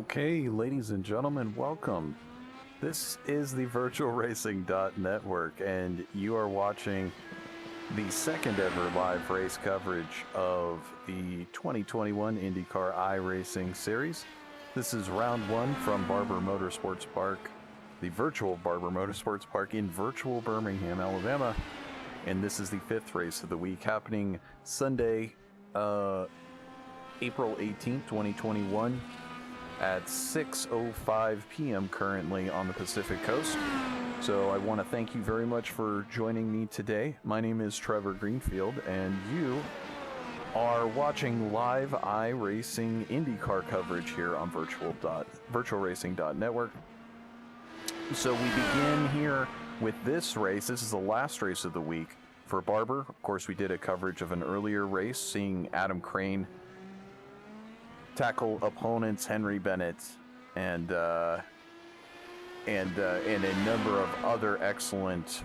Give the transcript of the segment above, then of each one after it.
Okay, ladies and gentlemen, welcome. This is the VirtualRacing.Network, and you are watching the second ever live race coverage of the 2021 IndyCar iRacing series. This is round one from Barber Motorsports Park, the virtual Barber Motorsports Park in virtual Birmingham, Alabama. And this is the fifth race of the week, happening Sunday, April 18th, 2021. At 6:05 p.m. currently on the Pacific Coast. So I want to thank you very much for joining me today. My name is Trevor Greenfield, and you are watching live iRacing IndyCar coverage here on VirtualRacing.Network. So we begin here with this race. This is the last race of the week for Barber. Of course, we did a coverage of an earlier race, seeing Adam Crane tackle opponents Henry Bennett and a number of other excellent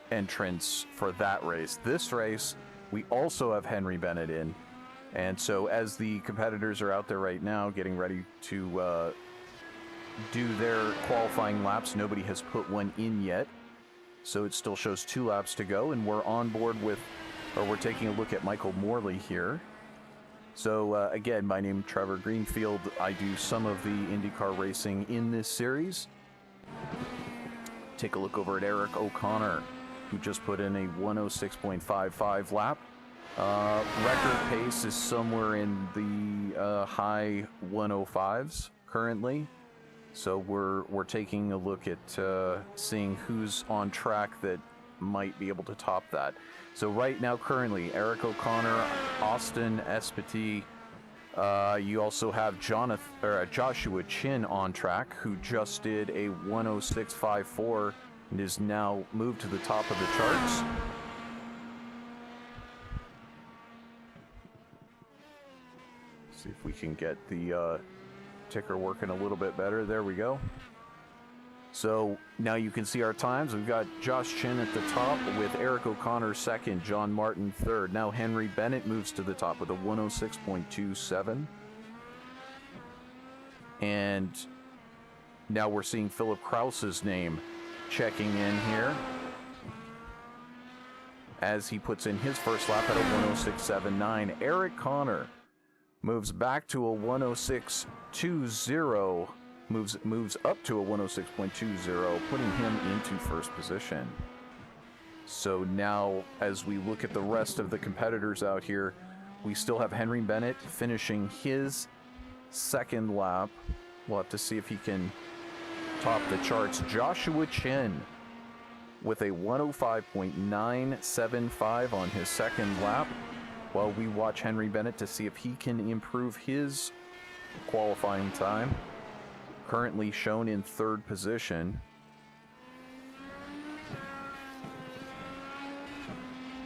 entrants for that race. This race, we also have Henry Bennett in, and so as the competitors are out there right now getting ready to do their qualifying laps, nobody has put one in yet, so it still shows 2 laps to go, and we're on board with, or we're taking a look at Michael Morley here. So again, my name is Trevor Greenfield. I do some of the IndyCar racing in this series. Take a look over at Eric O'Connor, who just put in a 106.55 lap. Record pace is somewhere in the high 105s currently. So we're taking a look at seeing who's on track that might be able to top that. So right now, currently, Eric O'Connor, Austin Espety. You also have Joshua Chin on track, who just did a 106.54 and is now moved to the top of the charts. See if we can get the ticker working a little bit better. There we go. So now you can see our times. We've got Josh Chin at the top with Eric O'Connor second, John Martin third. Now Henry Bennett moves to the top with a 106.27. And now we're seeing Philip Krause's name checking in here as he puts in his first lap at a 106.79. Eric Connor moves back to a 106.20. Moves up to a 106.20, putting him into first position. So now, as we look at the rest of the competitors out here, we still have Henry Bennett finishing his second lap. We'll have to see if he can top the charts. Joshua Chin with a 105.975 on his second lap, while we watch Henry Bennett to see if he can improve his qualifying time. Currently shown in third position.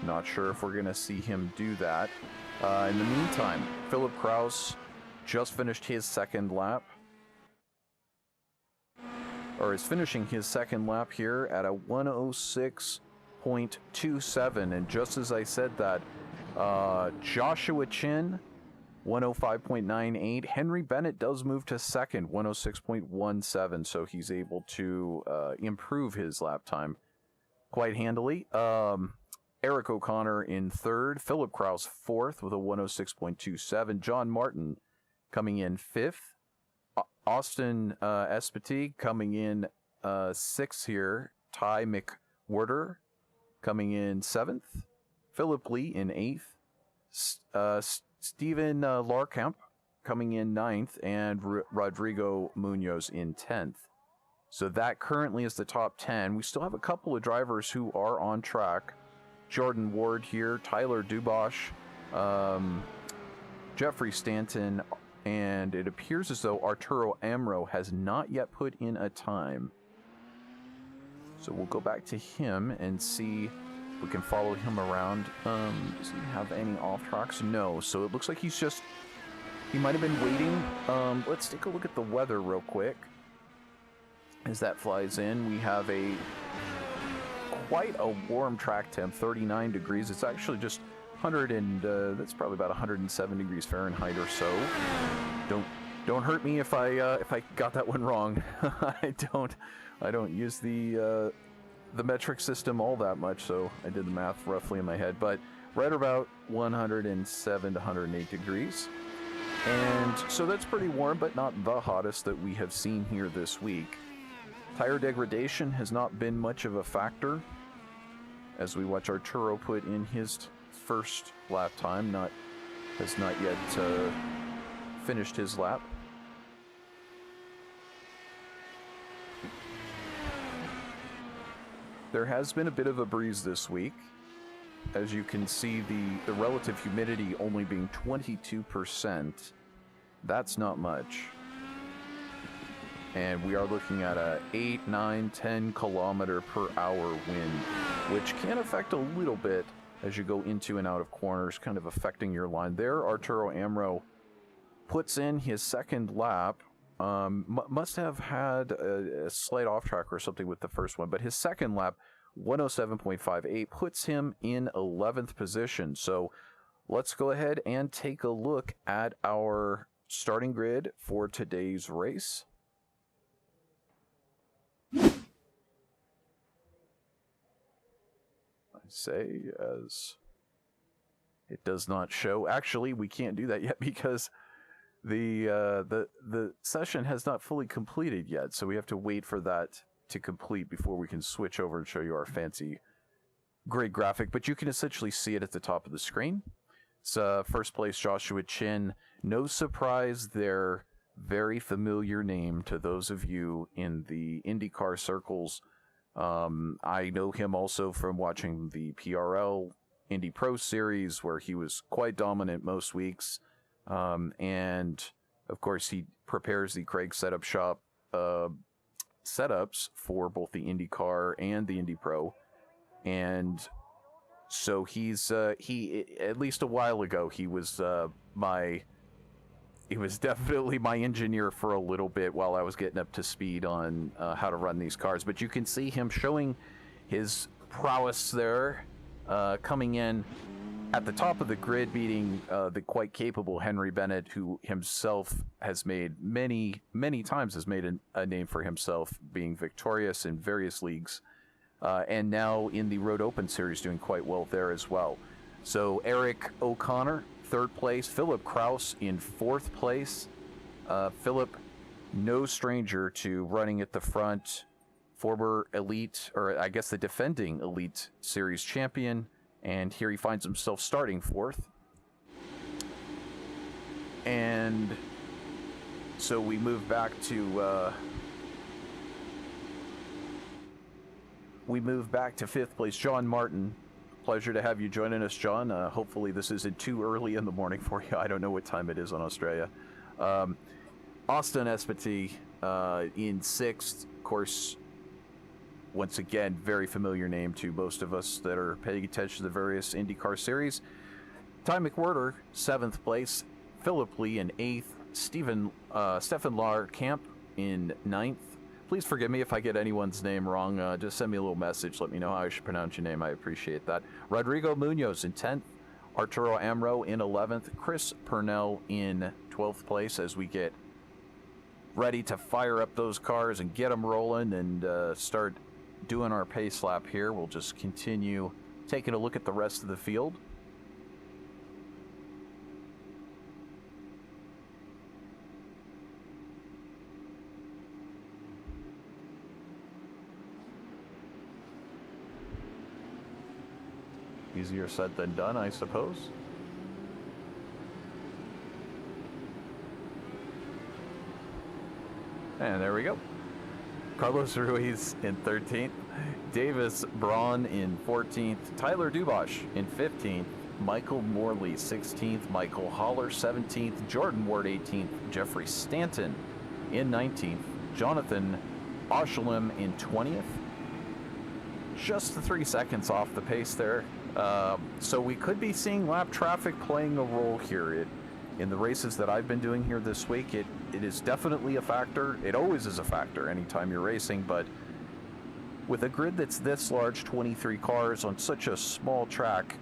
Not sure if we're going to see him do that. In the meantime, Philip Krause just finished his second lap. Or is finishing his second lap here at a 106.27. And just as I said that, Joshua Chin, 105.98. Henry Bennett does move to second, 106.17, so he's able to improve his lap time quite handily. Eric O'Connor in third, Philip Krause fourth with a 106.27. John Martin coming in fifth. Austin Espety coming in sixth here. Ty McWhirter coming in seventh. Philip Lee in eighth. Steven Larkamp coming in 9th, and Rodrigo Munoz in 10th. So that currently is the top 10. We still have a couple of drivers who are on track. Jordan Ward here, Tyler Dubosh, Jeffrey Stanton, and it appears as though Arturo Amro has not yet put in a time. So we'll go back to him and see. We can follow him around. Does he have any off tracks? No. So it looks like he might have been waiting. Let's take a look at the weather real quick. As that flies in, we have quite a warm track temp, 39 degrees. It's actually just 100 and that's probably about 107 degrees Fahrenheit or so. Don't Don't hurt me if I got that one wrong. I don't use the metric system all that much, so I did the math roughly in my head, but right about 107 to 108 degrees. And so that's pretty warm, but not the hottest that we have seen here this week. Tire degradation has not been much of a factor as we watch Arturo put in his first lap time. Has not yet finished his lap. There has been a bit of a breeze this week. As you can see, the relative humidity only being 22%. That's not much. And we are looking at a 8, 9, 10 kilometer per hour wind, which can affect a little bit as you go into and out of corners, kind of affecting your line. There, Arturo Amro puts in his second lap. Must have had a slight off track or something with the first one, but his second lap, 107.58, puts him in 11th position. So let's go ahead and take a look at our starting grid for today's race. I say as it does not show. Actually, we can't do that yet because the session has not fully completed yet, so we have to wait for that to complete before we can switch over and show you our fancy grid graphic. But you can essentially see it at the top of the screen. It's first place Joshua Chin. No surprise there. Very familiar name to those of you in the IndyCar circles. I know him also from watching the PRL Indy Pro Series, where he was quite dominant most weeks. And of course, he prepares the Craig Setup Shop setups for both the IndyCar and the Indy Pro. And so he's he at least a while ago he was definitely my engineer for a little bit while I was getting up to speed on how to run these cars. But you can see him showing his prowess there, coming in at the top of the grid, beating the quite capable Henry Bennett, who himself has made many times has made a name for himself, being victorious in various leagues, and now in the Road Open Series doing quite well there as well. So Eric O'Connor, 3rd place. Philip Kraus in 4th place. Philip, no stranger to running at the front. Former Elite, or I guess the defending Elite Series champion. And here he finds himself starting 4th. And so we move back to 5th place, John Martin. Pleasure to have you joining us, John. Hopefully this isn't too early in the morning for you. I don't know what time it is on Australia. Austin Espety in 6th. Of course, once again, very familiar name to most of us that are paying attention to the various IndyCar series. Ty McWhirter, 7th place. Philip Lee in 8th. Stephen Lahr Camp in 9th. Please forgive me if I get anyone's name wrong. Just send me a little message. Let me know how I should pronounce your name. I appreciate that. Rodrigo Munoz in 10th. Arturo Amro in 11th. Chris Purnell in 12th place as we get ready to fire up those cars and get them rolling and start doing our pace lap here. We'll just continue taking a look at the rest of the field. Easier said than done, I suppose. And there we go. Carlos Ruiz in 13th. Davis Braun in 14th. Tyler Dubosh in 15th. Michael Morley 16th. Michael Haller 17th. Jordan Ward 18th. Jeffrey Stanton in 19th. Jonathan Oshalem in 20th. Just 3 seconds off the pace there. So we could be seeing lap traffic playing a role here. In the races that I've been doing here this week, it is definitely a factor. It always is a factor anytime you're racing, but with a grid that's this large, 23 cars on such a small track,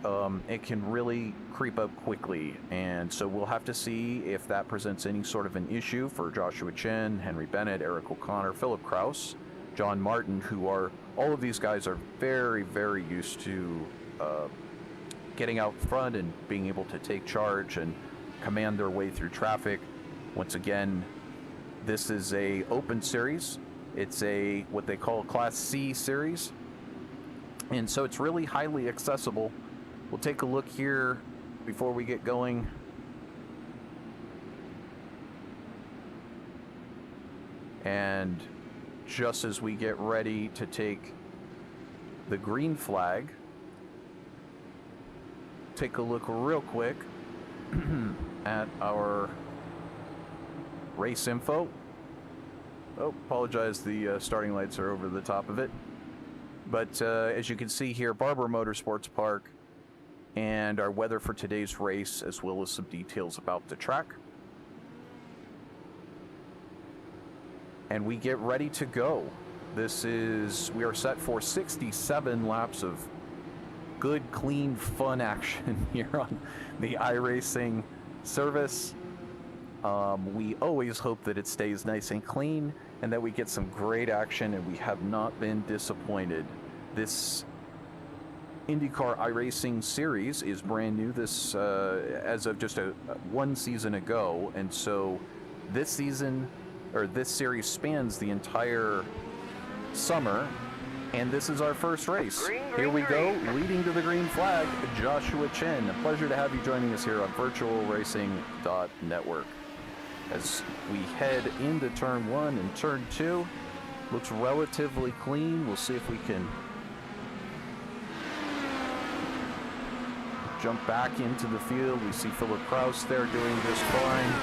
it can really creep up quickly. And so we'll have to see if that presents any sort of an issue for Joshua Chen, Henry Bennett, Eric O'Connor, Philip Kraus, John Martin, who are, all of these guys are very, very used to getting out front and being able to take charge and command their way through traffic. Once again, this is a open series. It's a what they call Class C series, and so it's really highly accessible. We'll take a look here before we get going. And just as we get ready to take the green flag, take a look real quick at our race info. Oh, apologize, the starting lights are over the top of it. But as you can see here, Barber Motorsports Park, and our weather for today's race, as well as some details about the track. And we get ready to go. We are set for 67 laps of good, clean, fun action here on the iRacing service. We always hope that it stays nice and clean and that we get some great action, and we have not been disappointed. This IndyCar iRacing series is brand new, this as of just one season ago, and so this series spans the entire summer, and this is our first race. Here we go, leading to the green flag, Joshua Chen. A pleasure to have you joining us here on VirtualRacing.Network. As we head into turn 1 and turn 2, looks relatively clean. We'll see if we can jump back into the field. We see Philip Kraus there doing just fine.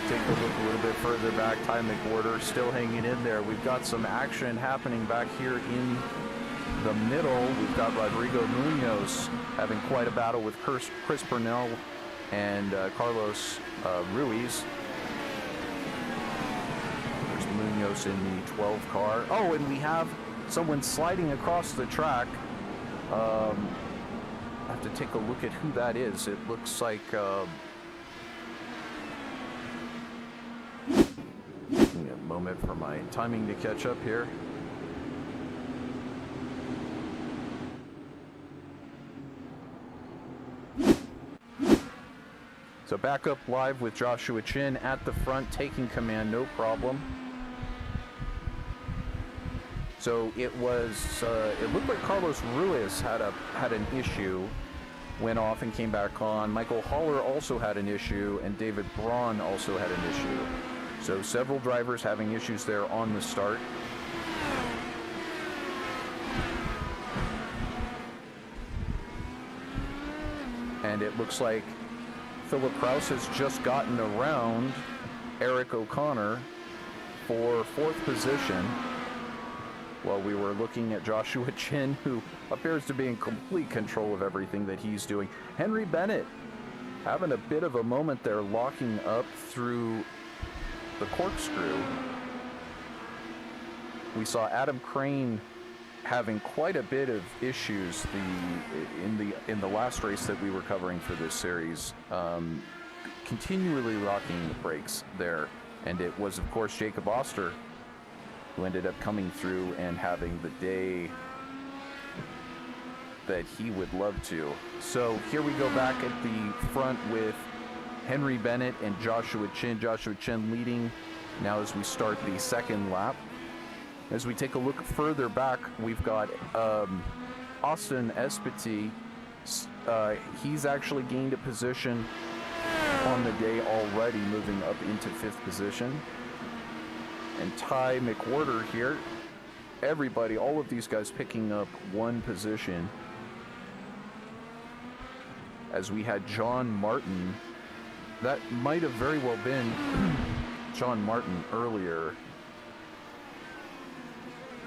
Take a look a little bit further back. Ty McWhorter still hanging in there. We've got some action happening back here in the middle. We've got Rodrigo Munoz having quite a battle with Chris Purnell and Carlos Ruiz. There's Munoz in the 12 car. Oh, and we have someone sliding across the track. I have to take a look at who that is. It looks like give me a moment for my timing to catch up here. So back up live with Joshua Chen at the front, taking command, no problem. So it was, it looked like Carlos Ruiz had an issue, went off and came back on. Michael Haller also had an issue, and David Braun also had an issue. So several drivers having issues there on the start. And it looks like Philip Kraus has just gotten around Eric O'Connor for 4th position, while we were looking at Joshua Chen, who appears to be in complete control of everything that he's doing. Henry Bennett having a bit of a moment there, locking up through the corkscrew. We saw Adam Crane having quite a bit of issues in the last race that we were covering for this series, continually locking the brakes there. And it was, of course, Jacob Oster who ended up coming through and having the day that he would love to. So here we go back at the front with Henry Bennett and Joshua Chen. Joshua Chen leading now as we start the second lap. As we take a look further back, we've got Austin Espity. He's actually gained a position on the day already, moving up into 5th position. And Ty McWhorter here. Everybody, all of these guys picking up 1 position. As we had John Martin. That might have very well been John Martin earlier,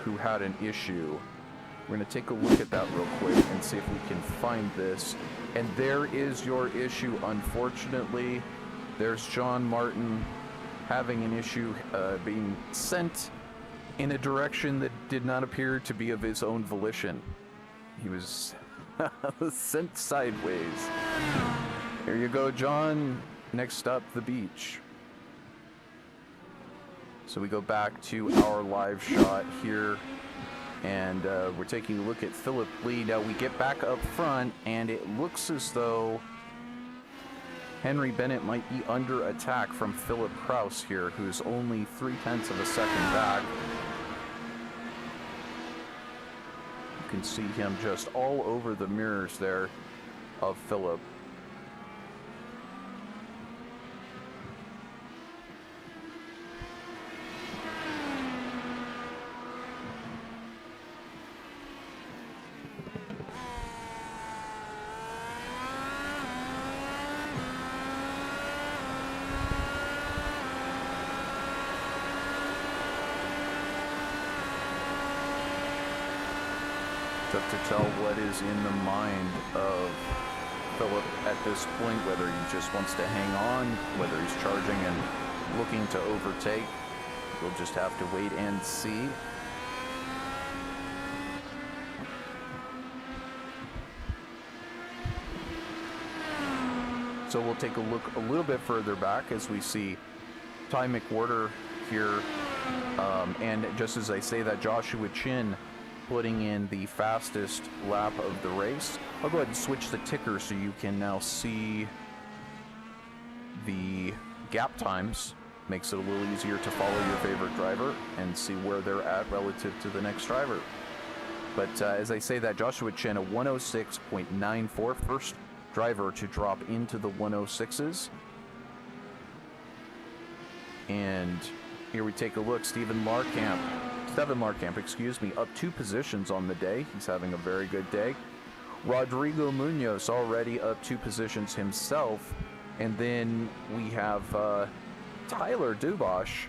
who had an issue. We're going to take a look at that real quick and see if we can find this. And there is your issue, unfortunately. There's John Martin having an issue, being sent in a direction that did not appear to be of his own volition. He was sent sideways. Here you go, John. Next up, the beach. So we go back to our live shot here, and we're taking a look at Philip Lee. Now we get back up front, and it looks as though Henry Bennett might be under attack from Philip Kraus here, who's only 0.3 of a second back. You can see him just all over the mirrors there of Philip. Tough to tell what is in the mind of Philip at this point, whether he just wants to hang on, whether he's charging and looking to overtake. We'll just have to wait and see. So we'll take a look a little bit further back as we see Ty McWhorter here. And just as I say that, Joshua Chin putting in the fastest lap of the race. I'll go ahead and switch the ticker so you can now see the gap times. Makes it a little easier to follow your favorite driver and see where they're at relative to the next driver. But as I say that, Joshua Chin, a 106.94, first driver to drop into the 106s. And here we take a look, Stephen Larkamp, up 2 positions on the day. He's having a very good day. Rodrigo Munoz already up 2 positions himself. And then we have Tyler Dubosh,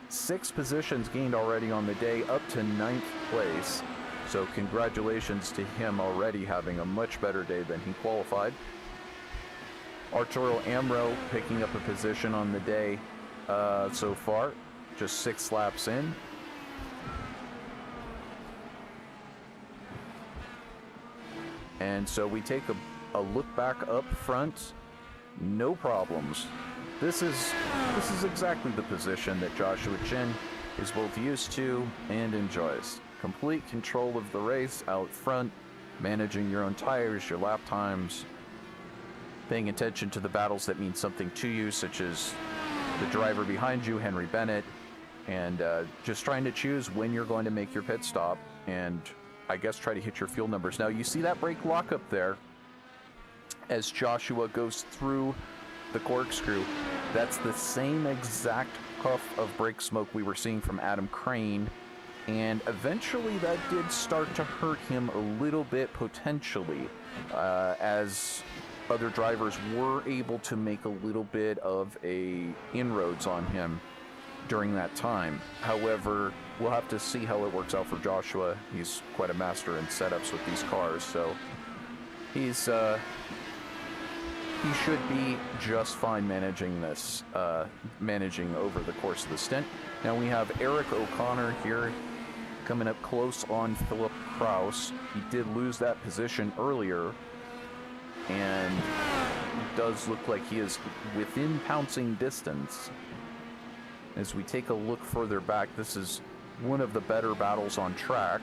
6 positions gained already on the day, up to 9th place. So congratulations to him, already having a much better day than he qualified. Arturo Amro picking up a position on the day so far, just 6 laps in. And so we take a look back up front, no problems. This is exactly the position that Joshua Chin is both used to and enjoys. Complete control of the race out front, managing your own tires, your lap times, paying attention to the battles that mean something to you, such as the driver behind you, Henry Bennett, and just trying to choose when you're going to make your pit stop and I guess try to hit your fuel numbers. Now you see that brake lock up there as Joshua goes through the corkscrew. That's the same exact puff of brake smoke we were seeing from Adam Crane, and eventually that did start to hurt him a little bit potentially, as other drivers were able to make a little bit of inroads on him during that time. However, we'll have to see how it works out for Joshua. He's quite a master in setups with these cars, so he should be just fine managing this, managing over the course of the stint. Now we have Eric O'Connor here coming up close on Philip Kraus. He did lose that position earlier, and it does look like he is within pouncing distance. As we take a look further back, this is one of the better battles on track.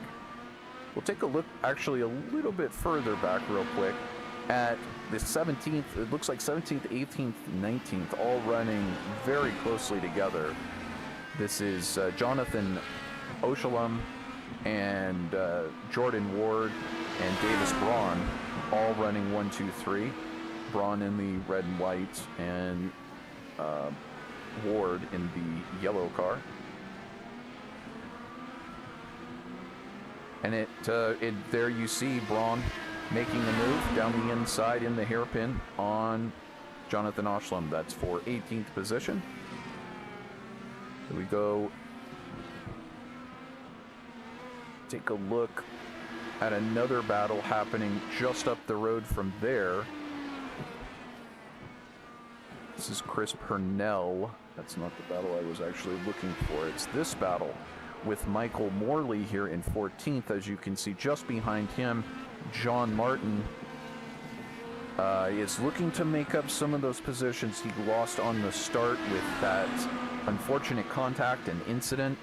We'll take a look actually a little bit further back real quick at the 17th. It looks like 17th, 18th, 19th, all running very closely together. This is Jonathan Oshalom and Jordan Ward and Davis Braun, all running 1, 2, 3. Braun in the red and white, and Ward in the yellow car. And there you see Braun making a move down the inside in the hairpin on Jonathan Oshalom. That's for 18th position. Here we go. Take a look at another battle happening just up the road from there. This is Chris Purnell. That's not the battle I was actually looking for. It's this battle with Michael Morley here in 14th. As you can see, just behind him, John Martin is looking to make up some of those positions he lost on the start with that unfortunate contact and incident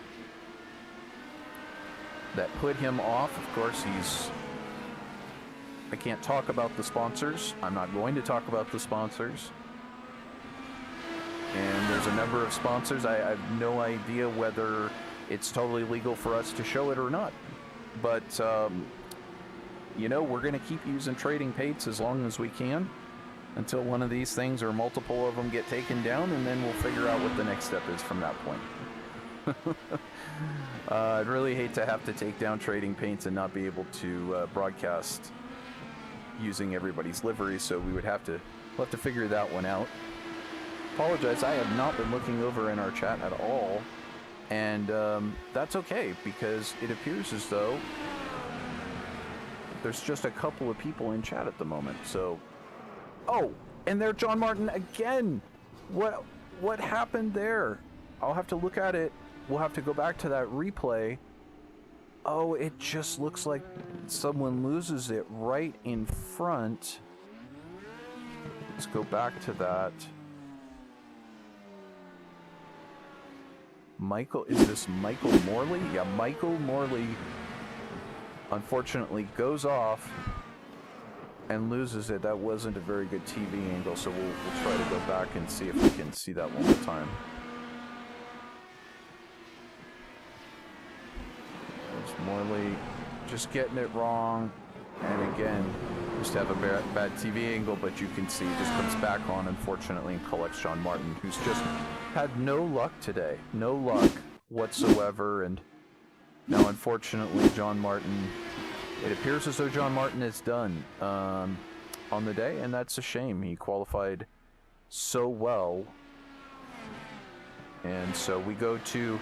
that put him off. Of course, I can't talk about the sponsors. I'm not going to talk about the sponsors. And there's a number of sponsors. I have no idea whether it's totally legal for us to show it or not. But, you know, we're going to keep using trading paints as long as we can until one of these things or multiple of them get taken down, and then we'll figure out what the next step is from that point. I'd really hate to have to take down trading paints and not be able to broadcast using everybody's livery, so we'll have to figure that one out. Apologize, I have not been looking over in our chat at all, and that's okay, because it appears as though there's just a couple of people in chat at the moment. So, oh, and there John Martin again. What happened there? I'll have to look at it. We'll have to go back to that replay. Oh, it just looks like someone loses it right in front. Let's go back to that. Is this Michael Morley? Yeah, Michael Morley unfortunately goes off and loses it. That wasn't a very good TV angle, so we'll try to go back and see if we can see that one more time. There's Morley just getting it wrong, and again, just have a bad TV angle, but you can see it just comes back on, unfortunately, and collects John Martin, who's just had no luck today. No luck whatsoever, and now, unfortunately, John Martin, it appears as though John Martin is done on the day, and that's a shame. He qualified so well. And so we go to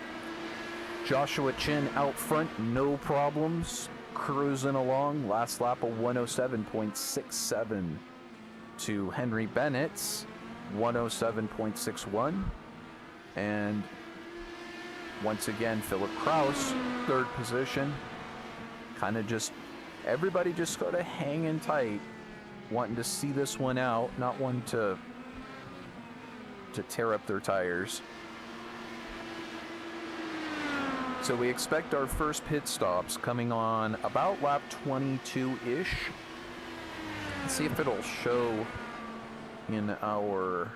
Joshua Chin out front, no problems, cruising along. Last lap of 107.67 to Henry Bennett's 107.61. And once again, Philip Kraus, third position. Kind of just, everybody just sort of hanging tight, wanting to see this one out, not one to tear up their tires. So we expect our first pit stops coming on about lap 22-ish. Let's see if it'll show in our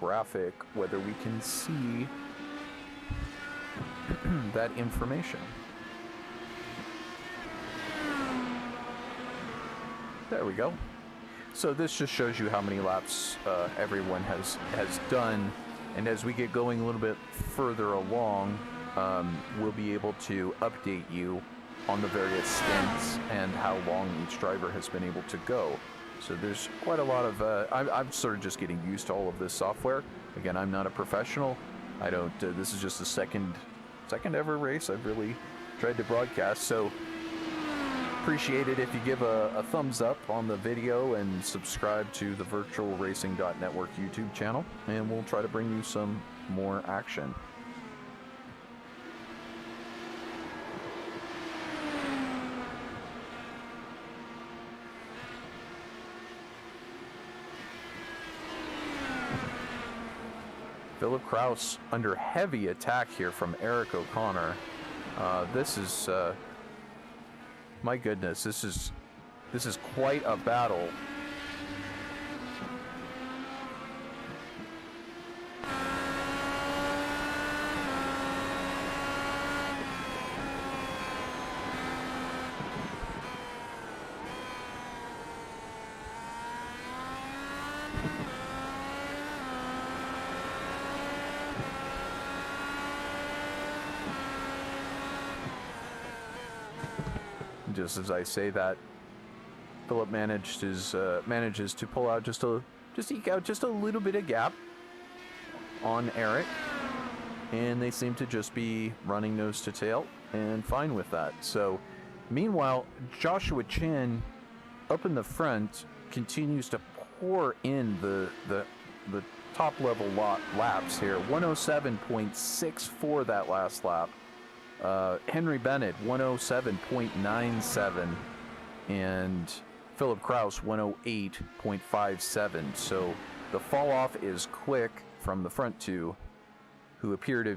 graphic whether we can see that information. There we go. So this just shows you how many laps everyone has done, and as we get going a little bit further along, we'll be able to update you on the various stints and how long each driver has been able to go. So there's quite a lot of, I'm sort of just getting used to all of this software. Again, I'm not a professional. I don't, this is just the second ever race I've really tried to broadcast. So appreciate it if you give a thumbs up on the video and subscribe to the VirtualRacing.Network YouTube channel, and we'll try to bring you some more action. Philip Kraus under heavy attack here from Eric O'Connor. This is, my goodness, this is quite a battle. Just as I say that, Philip manages to pull out just eke out just a little bit of gap on Eric, and they seem to just be running nose to tail and fine with that. So, meanwhile, Joshua Chin up in the front continues to pour in the top level laps here. 107.64 that last lap. Henry Bennett 107.97, and Philip Kraus 108.57. So the fall off is quick from the front two, who appear to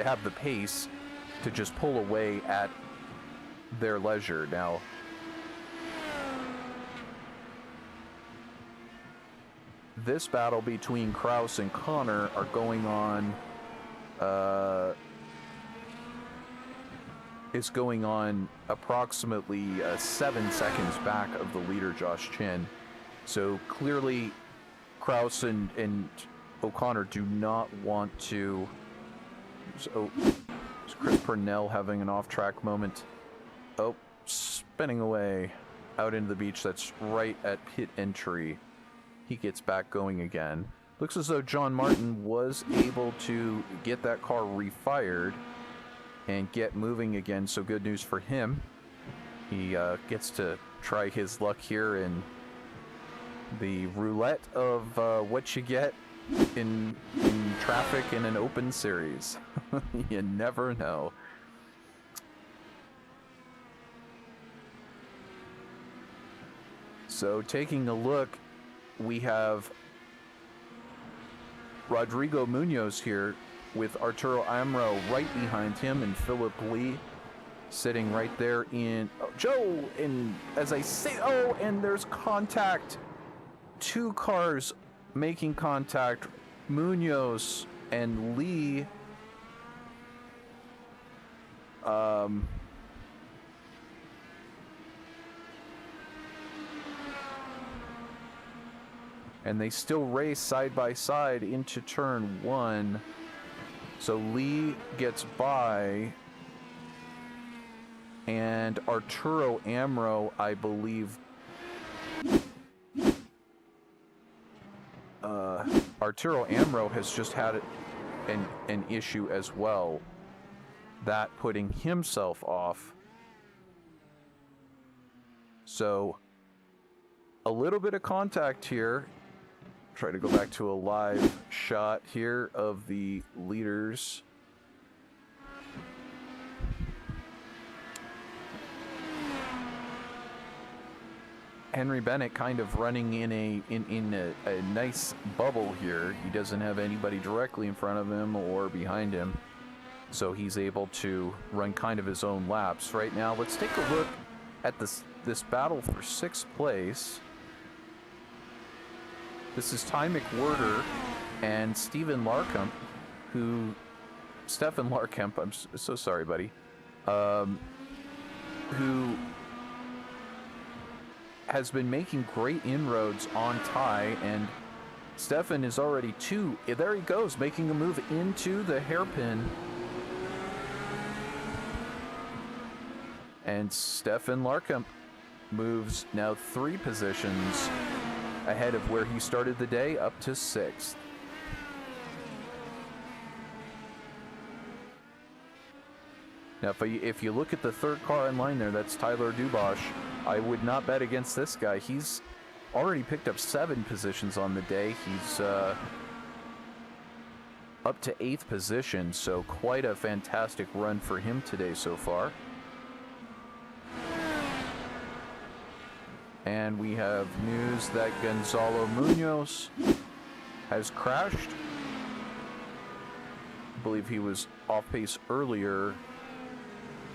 have the pace to just pull away at their leisure. Now, this battle between Kraus and Connor are going on, is going on approximately 7 seconds back of the leader, Josh Chin. So clearly, Kraus and O'Connor do not want to. So, is Chris Purnell having an off-track moment? Oh, spinning away out into the beach. That's right at pit entry. He gets back going again. Looks as though John Martin was able to get that car refired and get moving again, so good news for him. He gets to try his luck here in the roulette of what you get in traffic in an open series. You never know. So taking a look, we have Rodrigo Munoz here with Arturo Amro right behind him, and Philip Lee sitting right there in Joe. And as I say, oh, and there's contact. Two cars making contact. Munoz and Lee. And they still race side by side into turn one. So Lee gets by, and Arturo Amro, I believe, Arturo Amro has just had an issue as well, that putting himself off. So a little bit of contact here. Try to go back to a live shot here of the leaders. Henry Bennett kind of running in a nice bubble here. He doesn't have anybody directly in front of him or behind him, so he's able to run kind of his own laps. Right now, let's take a look at this battle for 6th place. This is Ty McWhirter and Stephen Larkamp, Stefan Larkamp, I'm so sorry, buddy, who has been making great inroads on Ty, and Stefan is already there he goes, making a move into the hairpin. And Stefan Larkamp moves now 3 positions ahead of where he started the day, up to 6th. Now, if you look at the 3rd car in line there, that's Tyler Dubosh. I would not bet against this guy. He's already picked up 7 positions on the day. He's up to 8th position, so quite a fantastic run for him today so far. And we have news that Gonzalo Munoz has crashed. I believe he was off pace earlier,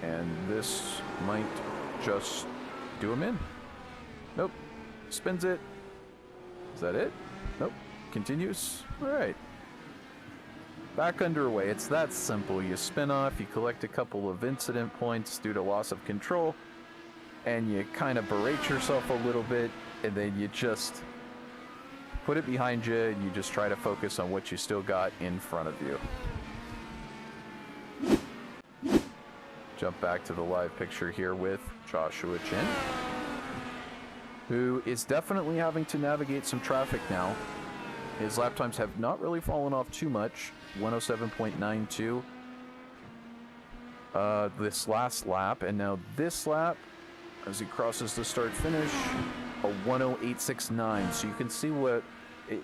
and this might just do him in. Nope. Spins it. Is that it? Nope. Continues. All right. Back underway. It's that simple. You spin off, you collect a couple of incident points due to loss of control, and you kind of berate yourself a little bit, and then you just put it behind you, and you just try to focus on what you still got in front of you. Jump back to the live picture here with Joshua Chin, who is definitely having to navigate some traffic now. His lap times have not really fallen off too much. 107.92 this last lap, and now this lap, as he crosses the start finish, a 108.69. So you can see what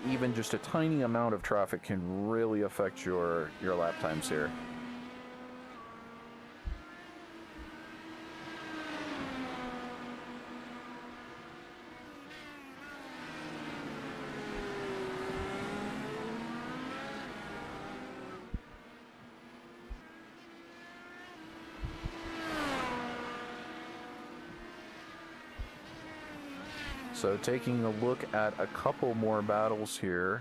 even just a tiny amount of traffic can really affect your lap times here. So taking a look at a couple more battles here.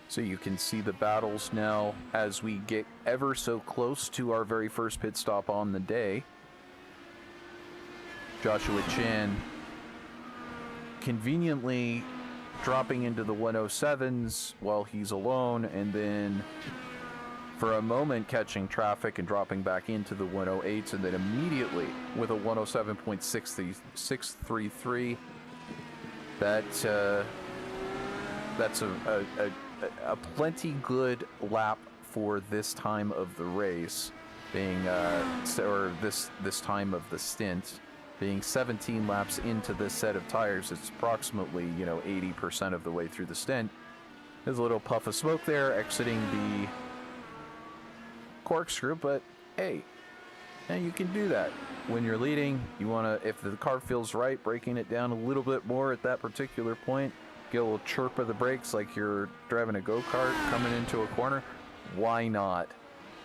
So you can see the battles now as we get ever so close to our very first pit stop on the day. Joshua Chin conveniently dropping into the 107s while he's alone, and then for a moment catching traffic and dropping back into the 108s, and then immediately with a 107.633. That's a plenty good lap for this time of the race, being or this time of the stint, being 17 laps into this set of tires. It's approximately 80% of the way through the stint. There's a little puff of smoke there exiting the corkscrew, but hey, you can do that when you're leading. You want to, if the car feels right, breaking it down a little bit more at that particular point. Get a little chirp of the brakes like you're driving a go-kart coming into a corner. Why not?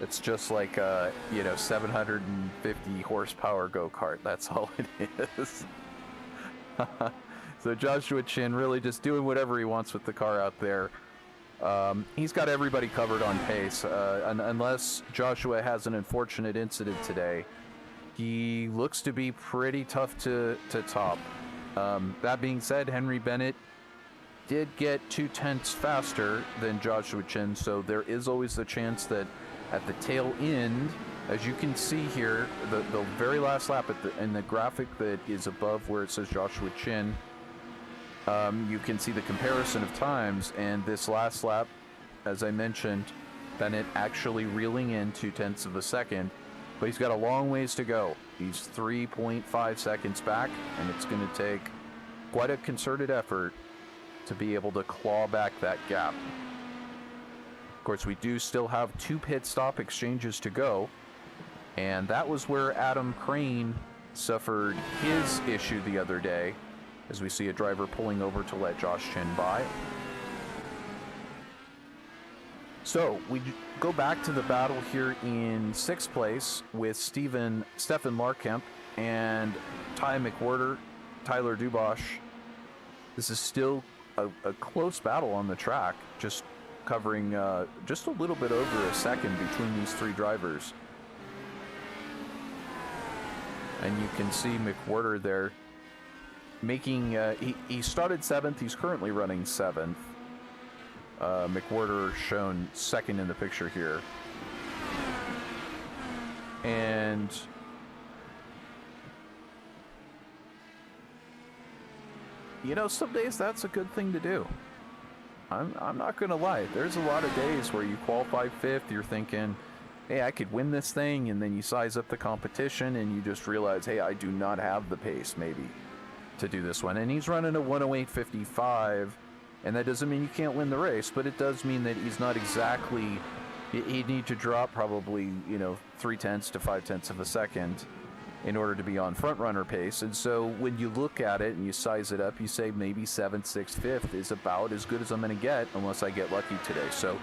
It's just like a 750 horsepower go-kart. That's all it is. So Joshua Chin really just doing whatever he wants with the car out there. He's got everybody covered on pace, unless Joshua has an unfortunate incident today. He looks to be pretty tough to top. That being said, Henry Bennett did get 0.2 faster than Joshua Chin, so there is always the chance that at the tail end, as you can see here, the very last lap in the graphic that is above where it says Joshua Chin, you can see the comparison of times, and this last lap, as I mentioned, Bennett actually reeling in 0.2 of a second, but he's got a long ways to go. He's 3.5 seconds back, and it's going to take quite a concerted effort to be able to claw back that gap. Of course, we do still have 2 pit stop exchanges to go, and that was where Adam Crane suffered his issue the other day, as we see a driver pulling over to let Josh Chin by. So we go back to the battle here in 6th place with Stefan Larkamp and Ty McWhorter, Tyler Dubosh. This is still a close battle on the track, just covering just a little bit over a second between these 3 drivers. And you can see McWhorter there making, he started 7th, he's currently running 7th. McWhorter shown 2nd in the picture here. And some days that's a good thing to do. I'm not gonna lie. There's a lot of days where you qualify 5th, you're thinking, hey, I could win this thing, and then you size up the competition and you just realize, hey, I do not have the pace maybe to do this one. And he's running a 108.55, and that doesn't mean you can't win the race, but it does mean that he's not exactly, he'd need to drop probably 0.3 to 0.5 of a second in order to be on front runner pace. And so when you look at it and you size it up, you say maybe 7th, 6th, 5th is about as good as I'm going to get unless I get lucky today. So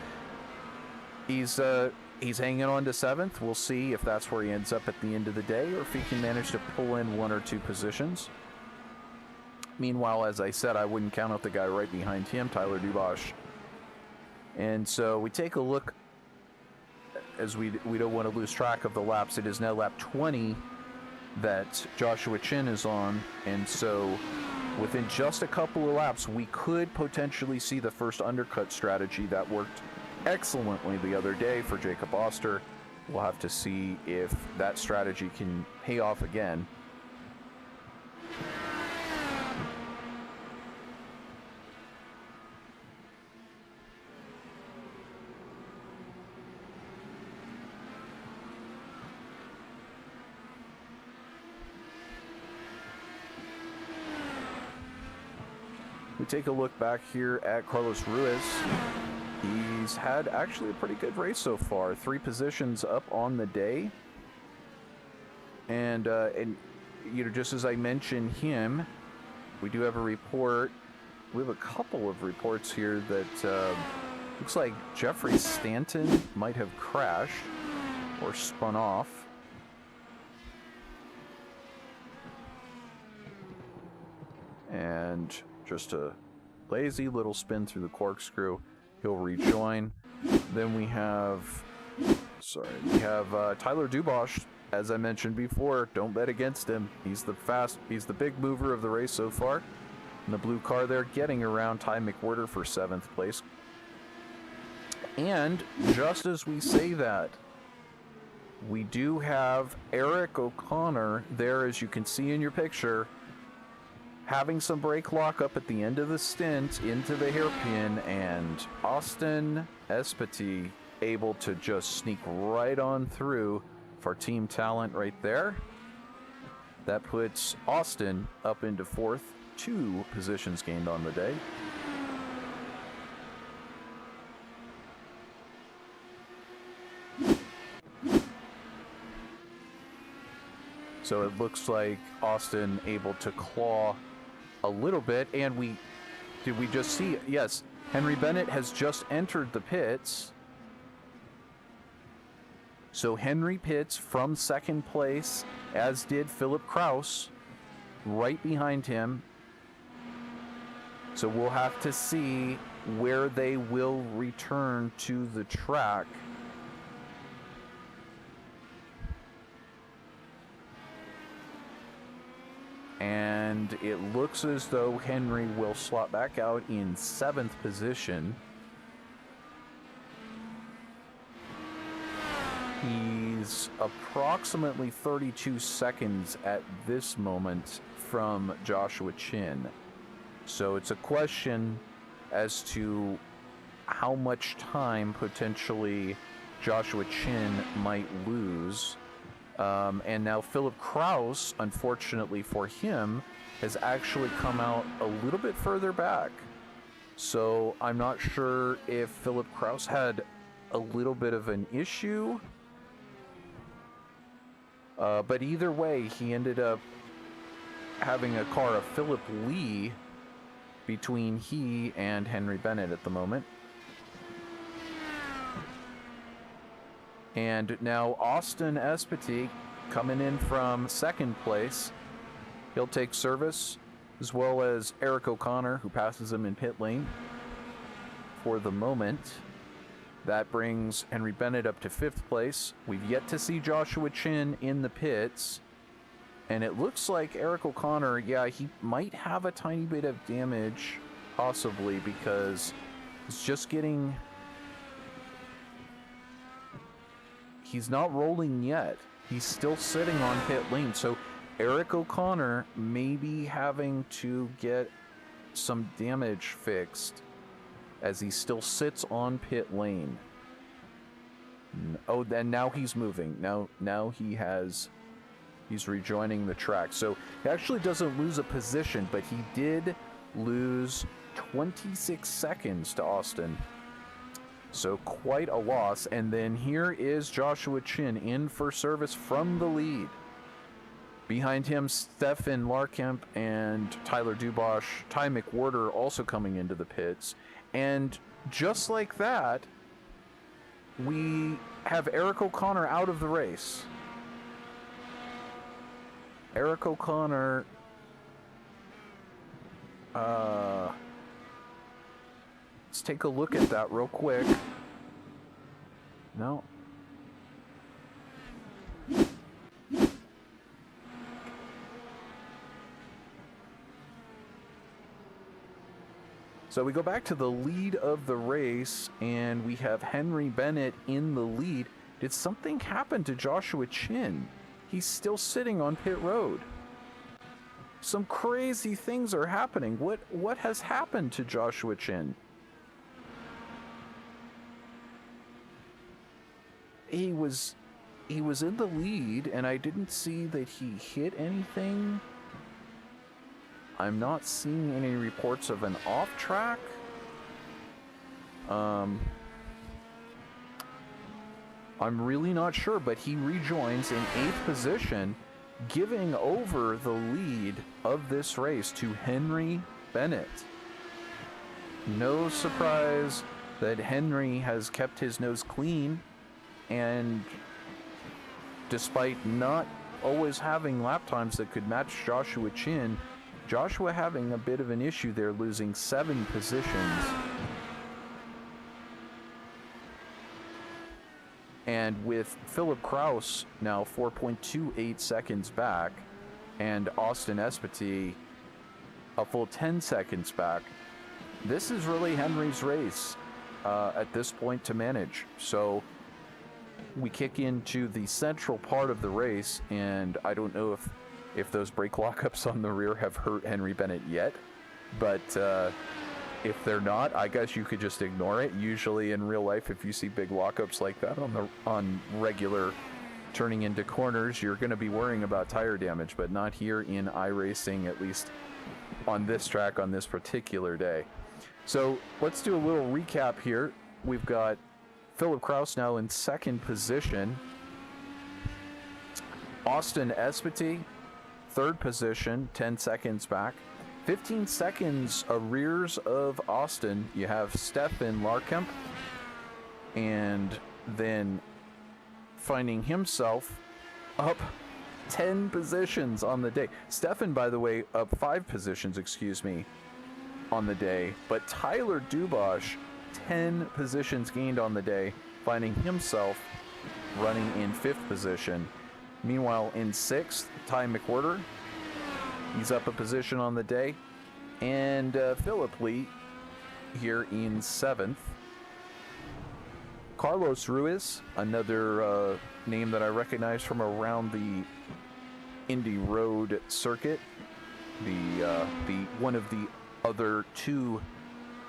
he's hanging on to 7th. We'll see if that's where he ends up at the end of the day, or if he can manage to pull in 1 or 2 positions. Meanwhile, as I said, I wouldn't count out the guy right behind him, Tyler Dubosh. And so we take a look, as we don't want to lose track of the laps. It is now lap 20 that Joshua Chin is on, and so within just a couple of laps we could potentially see the first undercut strategy that worked excellently the other day for Jacob Oster we'll have to see if that strategy can pay off again. We take a look back here at Carlos Ruiz. He's had actually a pretty good race so far. 3 positions up on the day. And you know, just as I mentioned him, we do have a report. We have a couple of reports here that looks like Jeffrey Stanton might have crashed or spun off. And just a lazy little spin through the corkscrew. He'll rejoin. Then we have, Tyler Dubois. As I mentioned before, don't bet against him. He's the big mover of the race so far. In the blue car there, getting around Ty McWhirter for 7th place. And just as we say that, we do have Eric O'Connor there, as you can see in your picture, having some brake lock up at the end of the stint into the hairpin, and Austin Espety able to just sneak right on through for Team Talent right there. That puts Austin up into 4th, 2 positions gained on the day. So it looks like Austin able to claw a little bit, and did we just see? Yes, Henry Bennett has just entered the pits. So Henry pits from 2nd place, as did Philip Kraus, right behind him. So we'll have to see where they will return to the track. And it looks as though Henry will slot back out in 7th position. He's approximately 32 seconds at this moment from Joshua Chin. So it's a question as to how much time potentially Joshua Chin might lose. And now Philip Kraus, unfortunately for him, has actually come out a little bit further back. So I'm not sure if Philip Kraus had a little bit of an issue. But either way, he ended up having a car of Philip Lee between he and Henry Bennett at the moment. And now Austin Espety coming in from 2nd place. He'll take service, as well as Eric O'Connor, who passes him in pit lane for the moment. That brings Henry Bennett up to 5th place. We've yet to see Joshua Chin in the pits. And it looks like Eric O'Connor, yeah, he might have a tiny bit of damage, possibly, because he's just getting... He's not rolling yet. He's still sitting on pit lane. So Eric O'Connor may be having to get some damage fixed as he still sits on pit lane. Oh, then now he's moving. Now he's rejoining the track. So he actually doesn't lose a position, but he did lose 26 seconds to Austin. So quite a loss. And then here is Joshua Chin in for service from the lead. Behind him, Stefan Larkamp and Tyler Dubois. Ty McWhirter also coming into the pits. And just like that, we have Eric O'Connor out of the race. Eric O'Connor... let's take a look at that real quick. No. So we go back to the lead of the race, and we have Henry Bennett in the lead. Did something happen to Joshua Chin? He's still sitting on pit road. Some crazy things are happening. What has happened to Joshua Chin? He was in the lead, and I didn't see that he hit anything. I'm not seeing any reports of an off track. I'm really not sure, but he rejoins in 8th position, giving over the lead of this race to Henry Bennett. No surprise that Henry has kept his nose clean, and despite not always having lap times that could match Joshua Chin, Joshua having a bit of an issue there, losing 7 positions. And with Philip Kraus now 4.28 seconds back, and Austin Espety a full 10 seconds back, this is really Henry's race at this point to manage. So we kick into the central part of the race, and I don't know if those brake lockups on the rear have hurt Henry Bennett yet, but if they're not, I guess you could just ignore it. Usually in real life, if you see big lockups like that on regular turning into corners, you're going to be worrying about tire damage, but not here in iRacing, at least on this track on this particular day. So let's do a little recap here. We've got Philip Kraus now in 2nd position. Austin Espety, 3rd position, 10 seconds back. 15 seconds arrears of Austin, you have Stefan Larkamp, and then finding himself up 10 positions on the day. Stefan, by the way, up 5 positions, on the day, but Tyler Dubosh, 10 positions gained on the day, finding himself running in 5th position. Meanwhile, in 6th, Ty McWhirter, he's up a position on the day, and Philip Lee here in 7th. Carlos Ruiz, another name that I recognize from around the Indy Road circuit, the one of the other 2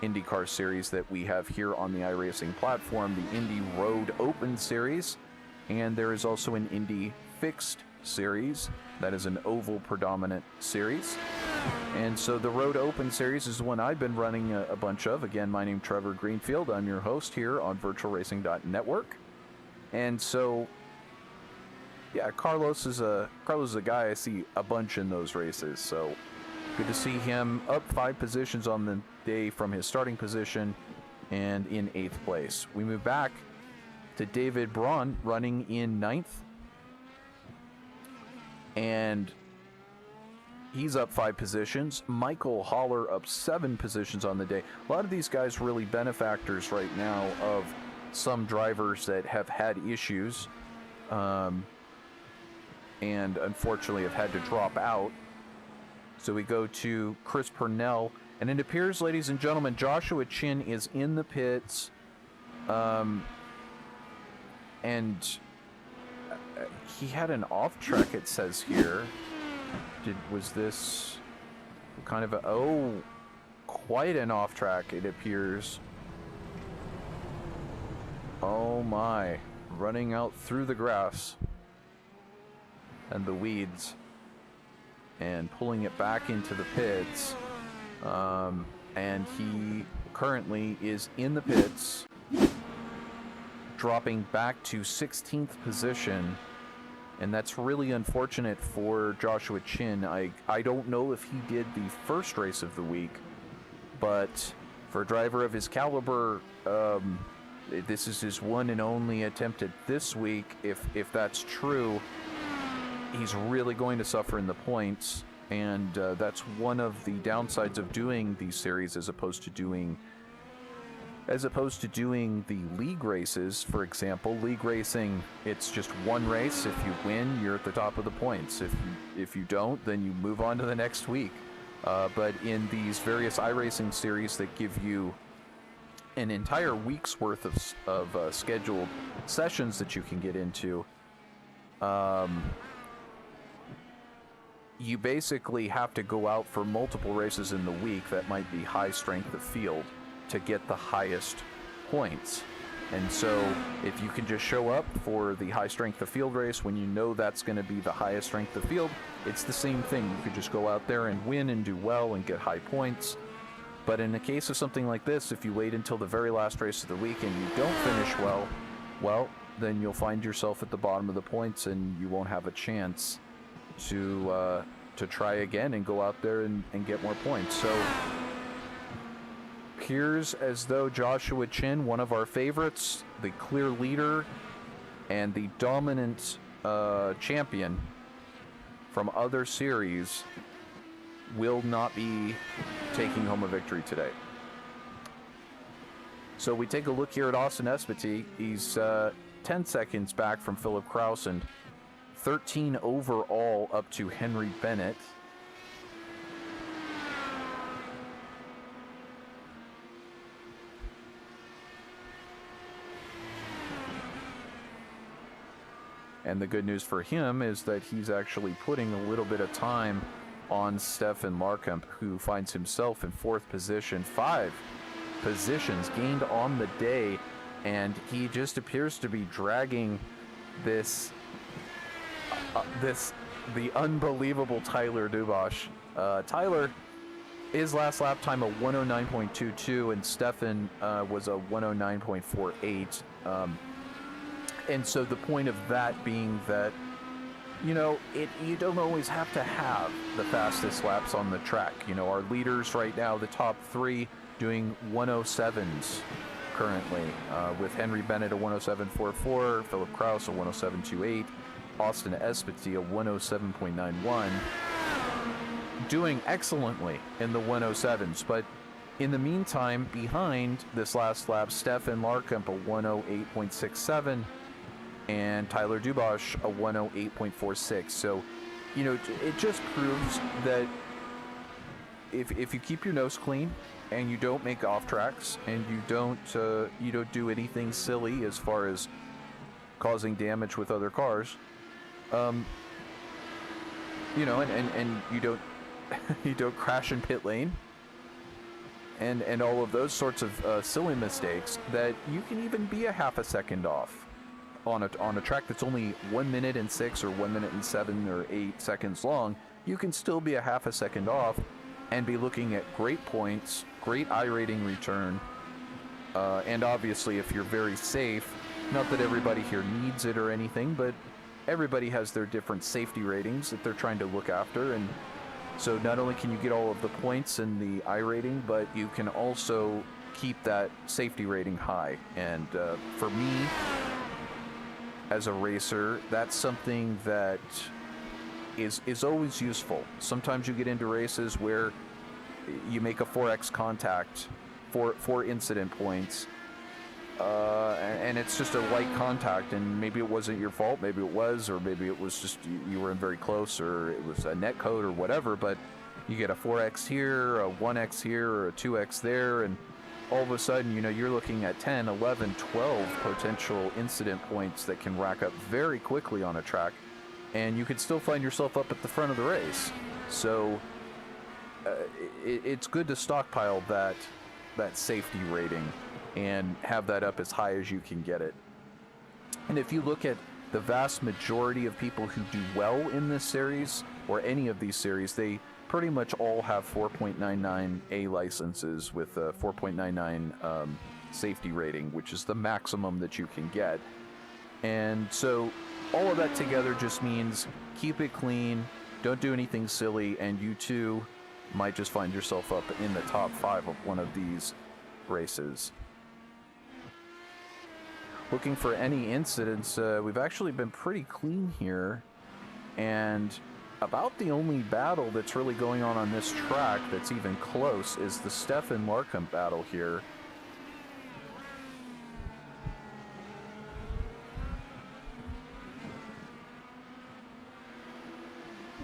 IndyCar series that we have here on the iRacing platform, the Indy Road Open Series, and there is also an Indy Fixed Series. That is an oval predominant series. And so the Road Open Series is the one I've been running a bunch of. Again, my name's Trevor Greenfield. I'm your host here on VirtualRacing.Network. And so, yeah, Carlos is a guy I see a bunch in those races. So good to see him up 5 positions on the day from his starting position and in 8th place. We move back to David Braun running in 9th. And he's up 5 positions. Michael Haller up 7 positions on the day. A lot of these guys really benefactors right now of some drivers that have had issues and unfortunately have had to drop out. So we go to Chris Purnell, and it appears, ladies and gentlemen, Joshua Chin is in the pits, and he had an off track, it says here. Was this kind of quite an off track, it appears. Oh my, running out through the grass and the weeds and pulling it back into the pits. And he currently is in the pits, dropping back to 16th position. And that's really unfortunate for Joshua Chin. I don't know if he did the first race of the week, but for a driver of his caliber, this is his one and only attempt at this week. If that's true, he's really going to suffer in the points, and that's one of the downsides of doing these series as opposed to doing the league races. For example, league racing, it's just one race. If you win, you're at the top of the points. If you don't, then you move on to the next week. But in these various iRacing series that give you an entire week's worth of scheduled sessions that you can get into. You basically have to go out for multiple races in the week that might be high strength of field to get the highest points. And so if you can just show up for the high strength of field race when you know that's going to be the highest strength of field, it's the same thing. You could just go out there and win and do well and get high points. But in the case of something like this, if you wait until the very last race of the week and you don't finish well, then you'll find yourself at the bottom of the points and you won't have a chance to try again and go out there and get more points. So appears as though Joshua Chin, one of our favorites, the clear leader and the dominant champion from other series, will not be taking home a victory today. So we take a look here at Austin Espetti. He's 10 seconds back from Philip Kraus and 13 overall up to Henry Bennett. And the good news for him is that he's actually putting a little bit of time on Stefan Larkamp, who finds himself in 4th position. 5 positions gained on the day, and he just appears to be dragging the unbelievable Tyler Dubosh. Tyler, his last lap time a 109.22, and Stefan was a 109.48. And so the point of that being that, you don't always have to have the fastest laps on the track. Our leaders right now, the top 3, doing 107s currently, with Henry Bennett a 107.44, Philip Kraus a 107.28, Austin Espetti a 107.91, doing excellently in the 107s. But in the meantime, behind this last lap, Stefan Larkamp a 108.67, and Tyler Dubosh a 108.46. So, it just proves that if you keep your nose clean and you don't make off tracks and you don't do anything silly as far as causing damage with other cars, and you don't you don't crash in pit lane and all of those sorts of silly mistakes, that you can even be a half a second off on a track that's only 1 minute and 6 or 1 minute and 7 or 8 seconds long. You can still be a half a second off and be looking at great points, great iRating return, and obviously if you're very safe, not that everybody here needs it or anything, but everybody has their different safety ratings that they're trying to look after. And so not only can you get all of the points in the iRating, but you can also keep that safety rating high. And for me, as a racer, that's something that is always useful. Sometimes you get into races where you make a 4x contact for incident points, and it's just a light contact, and maybe it wasn't your fault, maybe it was, or maybe it was just you were in very close, or it was a net code or whatever, but you get a 4x here, a 1x here, or a 2x there, and all of a sudden, you're looking at 10, 11, 12 potential incident points that can rack up very quickly on a track, and you could still find yourself up at the front of the race. So it's good to stockpile that safety rating and have that up as high as you can get it. And if you look at the vast majority of people who do well in this series, or any of these series, they pretty much all have 4.99 A licenses with a 4.99 safety rating, which is the maximum that you can get. And so all of that together just means keep it clean, don't do anything silly, and you too might just find yourself up in the top 5 of one of these races. Looking for any incidents, we've actually been pretty clean here, and about the only battle that's really going on this track that's even close is the Stefan Larkamp battle here.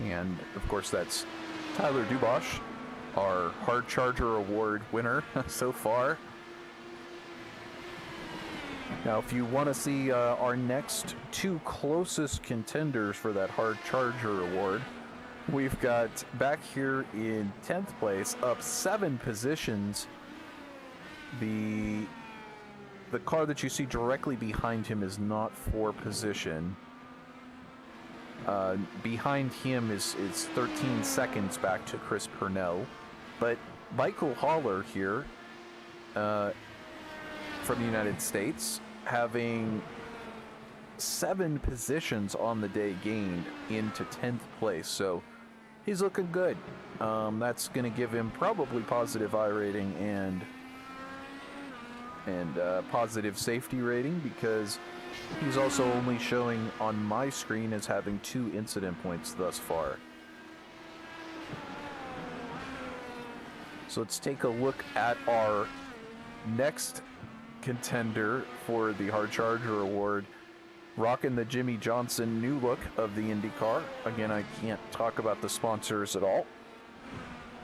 And of course that's Tyler Dubosh, our Hard Charger Award winner so far. Now, if you want to see our next two closest contenders for that Hard Charger award, we've got back here in 10th place, up 7 positions. The car that you see directly behind him is not for position. Behind him is 13 seconds back to Chris Purnell. But Michael Haller here from the United States, having 7 positions on the day gained into 10th place. So he's looking good. That's going to give him probably positive I rating and positive safety rating, because he's also only showing on my screen as having 2 incident points thus far. So let's take a look at our next contender for the Hard Charger Award, rocking the Jimmy Johnson new look of the IndyCar. Again, I can't talk about the sponsors at all.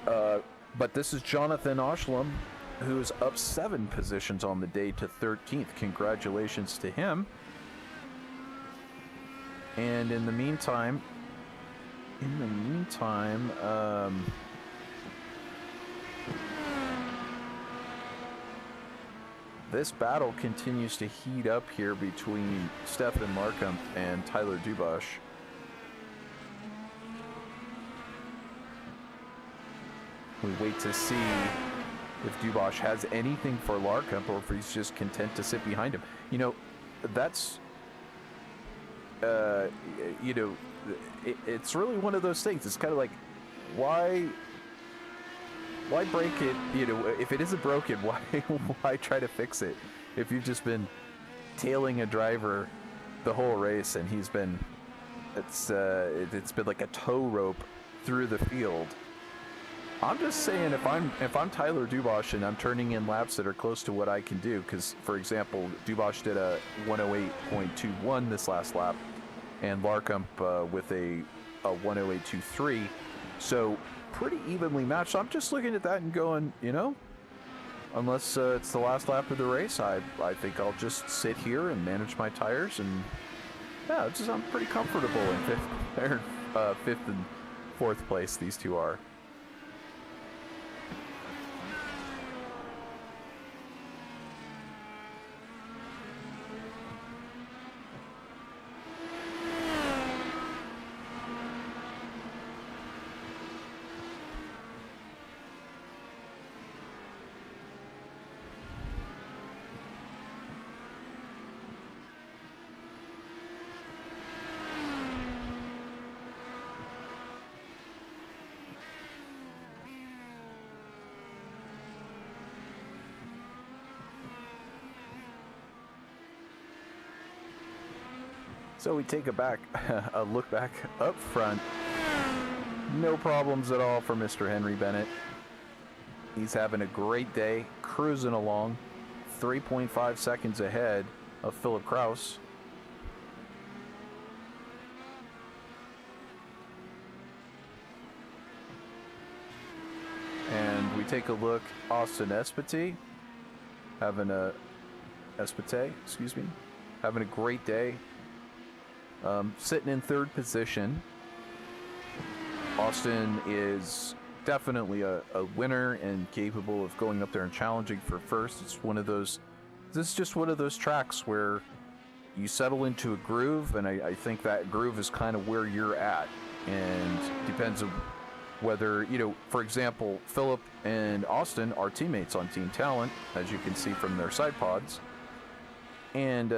But this is Jonathan Oshlam, who's up 7 positions on the day to 13th. Congratulations to him. And in the meantime, this battle continues to heat up here between Stefan Larkamp and Tyler Dubosh. We wait to see if Dubosh has anything for Larkamp or if he's just content to sit behind him. You know, that's, it's really one of those things. It's kind of like, why break it? If it isn't broken, why try to fix it? If you've just been tailing a driver the whole race and he's been, it's been like a tow rope through the field. I'm just saying, if I'm Tyler Dubosh and I'm turning in laps that are close to what I can do, because for example, Dubosh did a 108.21 this last lap, and Larkamp with a 108.23, so pretty evenly matched. So I'm just looking at that and going, unless it's the last lap of the race, I think I'll just sit here and manage my tires, and yeah, I'm pretty comfortable in fifth and fourth place. These two are. So we take a look back up front. No problems at all for Mr. Henry Bennett. He's having a great day, cruising along, 3.5 seconds ahead of Philip Kraus. And we take a look, Austin Espete, having a great day. Sitting in 3rd position. Austin is definitely a winner and capable of going up there and challenging for first. This is just one of those tracks where you settle into a groove, and I think that groove is kind of where you're at, and depends on whether, for example, Philip and Austin are teammates on Team Talent, as you can see from their side pods, and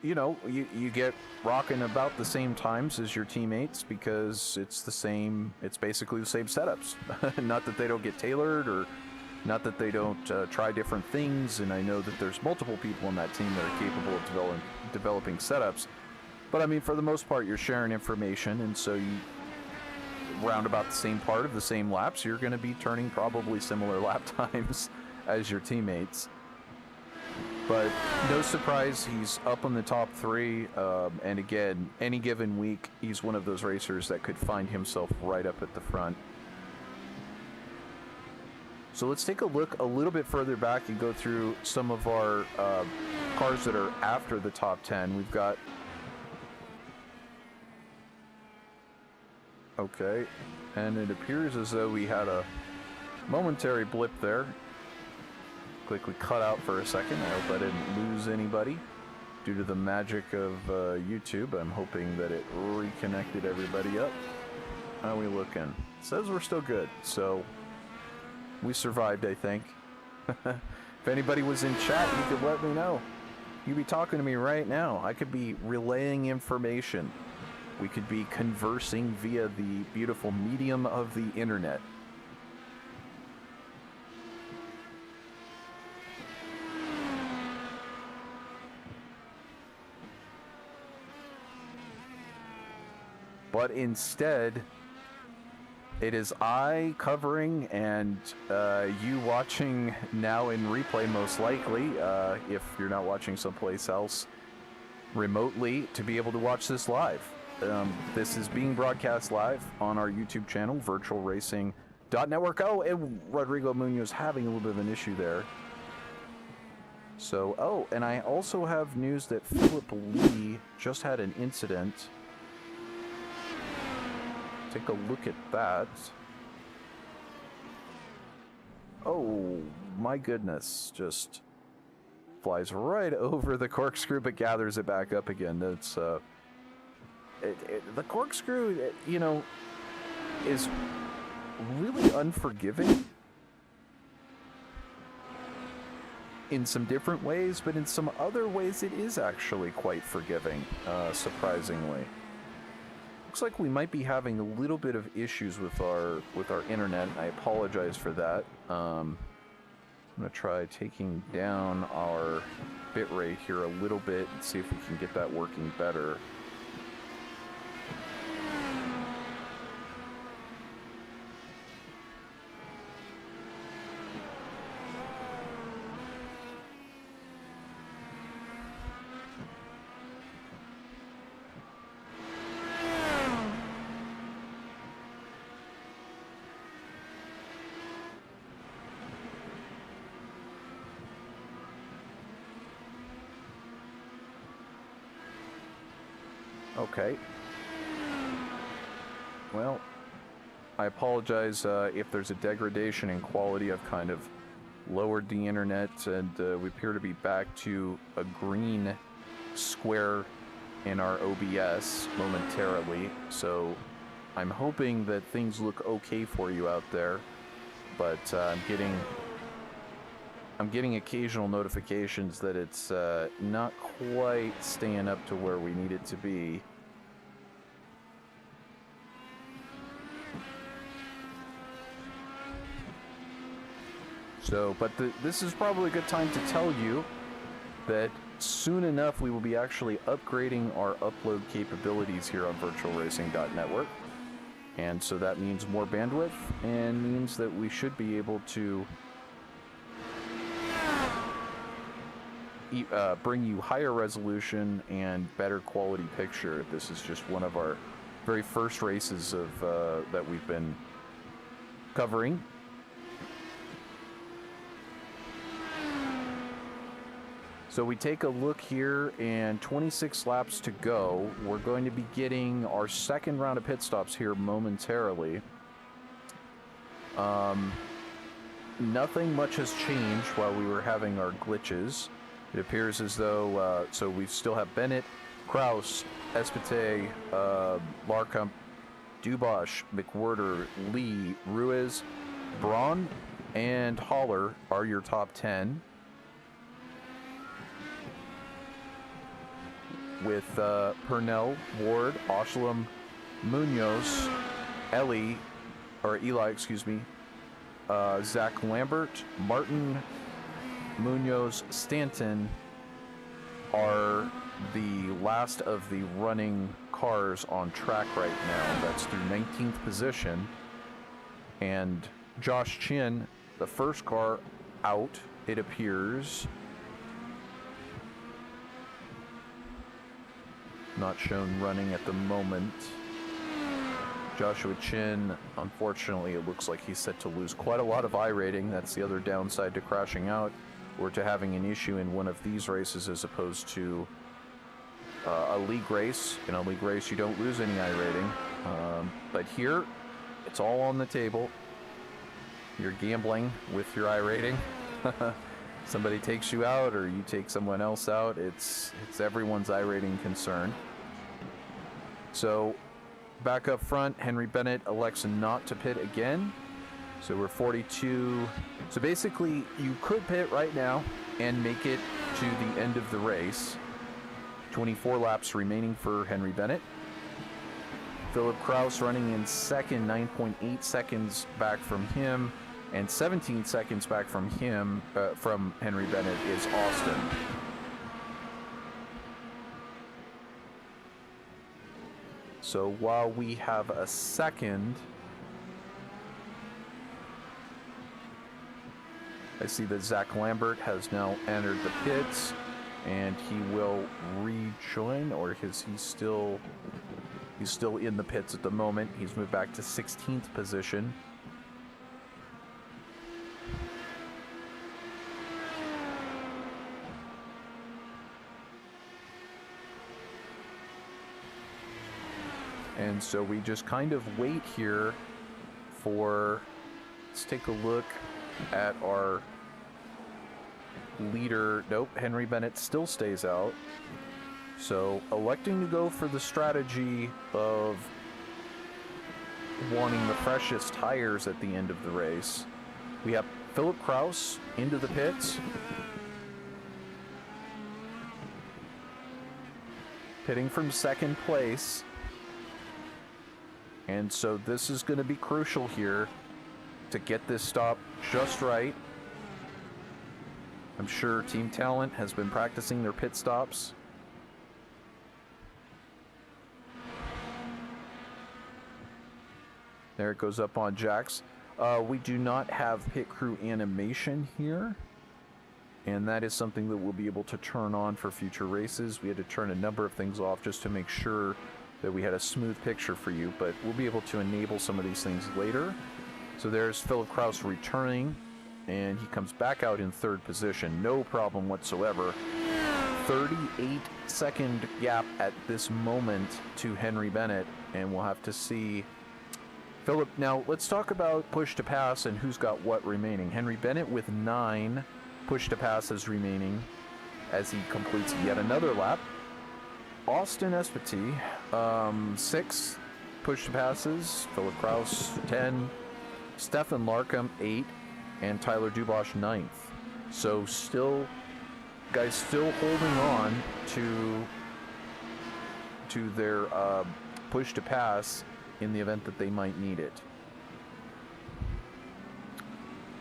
you get rocking about the same times as your teammates, because it's basically the same setups. Not that they don't get tailored, or not that they don't try different things, and I know that there's multiple people on that team that are capable of developing setups, but I mean, for the most part, you're sharing information, and so you round about the same part of the same laps, you're going to be turning probably similar lap times as your teammates. But no surprise, he's up on the top 3, and again, any given week, he's one of those racers that could find himself right up at the front. So let's take a look a little bit further back and go through some of our cars that are after the top 10. We've got... Okay, and it appears as though we had a momentary blip there. Quickly cut out for a second. I hope I didn't lose anybody due to the magic of YouTube. I'm hoping that it reconnected everybody up. How are we looking? It says we're still good, so we survived, I think. If anybody was in chat, you could let me know. You'd be talking to me right now. I could be relaying information. We could be conversing via the beautiful medium of the internet. But instead, it is I covering and you watching now in replay, most likely, if you're not watching someplace else remotely, to be able to watch this live. This is being broadcast live on our YouTube channel, VirtualRacing.Network. Oh, and Rodrigo Munoz having a little bit of an issue there. So, oh, and I also have news that Philip Lee just had an incident. Take a look at that. Oh, my goodness. Just flies right over the corkscrew, but gathers it back up again. That's, the corkscrew, you know, is really unforgiving in some different ways, but in some other ways it is actually quite forgiving, surprisingly. Looks like we might be having a little bit of issues with our internet. I apologize for that. I'm gonna try taking down our bitrate here a little bit and see if we can get that working better. Okay. Well, I apologize if there's a degradation in quality. I've kind of lowered the internet, and we appear to be back to a green square in our OBS momentarily. So I'm hoping that things look okay for you out there, but I'm getting occasional notifications that it's not quite staying up to where we need it to be. So, but this is probably a good time to tell you that soon enough we will be actually upgrading our upload capabilities here on VirtualRacing.Network. And so that means more bandwidth and means that we should be able to bring you higher resolution and better quality picture. This is just one of our very first races of that we've been covering. So we take a look here, and 26 laps to go. We're going to be getting our second round of pit stops here momentarily. Nothing much has changed while we were having our glitches. It appears as though, so we still have Bennett, Kraus, Espete, Larcomp, Dubosh, McWhirter, Lee, Ruiz, Braun, and Haller are your top 10. With Purnell, Ward, Oshlam, Munoz, Eli, excuse me, Zach Lambert, Martin, Munoz, Stanton are the last of the running cars on track right now. That's through 19th position. And Josh Chin, the first car out, it appears. Not shown running at the moment. Joshua Chin, unfortunately, it looks like he's set to lose quite a lot of iRating. That's the other downside to crashing out, or to having an issue in one of these races as opposed to a league race. In a league race, you don't lose any iRating. But here, it's all on the table. You're gambling with your iRating. Somebody takes you out or you take someone else out. It's everyone's iRating concern. So back up front, Henry Bennett elects not to pit again. So we're 42. So basically, you could pit right now and make it to the end of the race. 24 laps remaining for Henry Bennett. Philip Kraus running in second, 9.8 seconds back from him, and 17 seconds back from him, from Henry Bennett, is Austin. So while we have a second, I see that Zach Lambert has now entered the pits, and he will rejoin, or is he still... He's still in the pits at the moment. He's moved back to 16th position. And so we just kind of wait here for... Let's take a look at our leader. Nope, Henry Bennett still stays out. So electing to go for the strategy of wanting the freshest tires at the end of the race. We have Philip Kraus into the pits. Pitting from second place. And so this is going to be crucial here to get this stop just right. I'm sure Team Talent has been practicing their pit stops. There it goes up on jacks. We do not have pit crew animation here, and that is something that we'll be able to turn on for future races. We had to turn a number of things off just to make sure that we had a smooth picture for you, but we'll be able to enable some of these things later. So there's Philip Kraus returning, and he comes back out in third position. No problem whatsoever. 38-second gap at this moment to Henry Bennett, and we'll have to see... Philip, now let's talk about push to pass and who's got what remaining. Henry Bennett with 9 push to passes remaining as he completes yet another lap. Austin Espity, 6 push to passes. Philip Kraus, 10. Stefan Larkham, 8. And Tyler Dubois, 9th. So still, guys still holding on to their push to pass in the event that they might need it.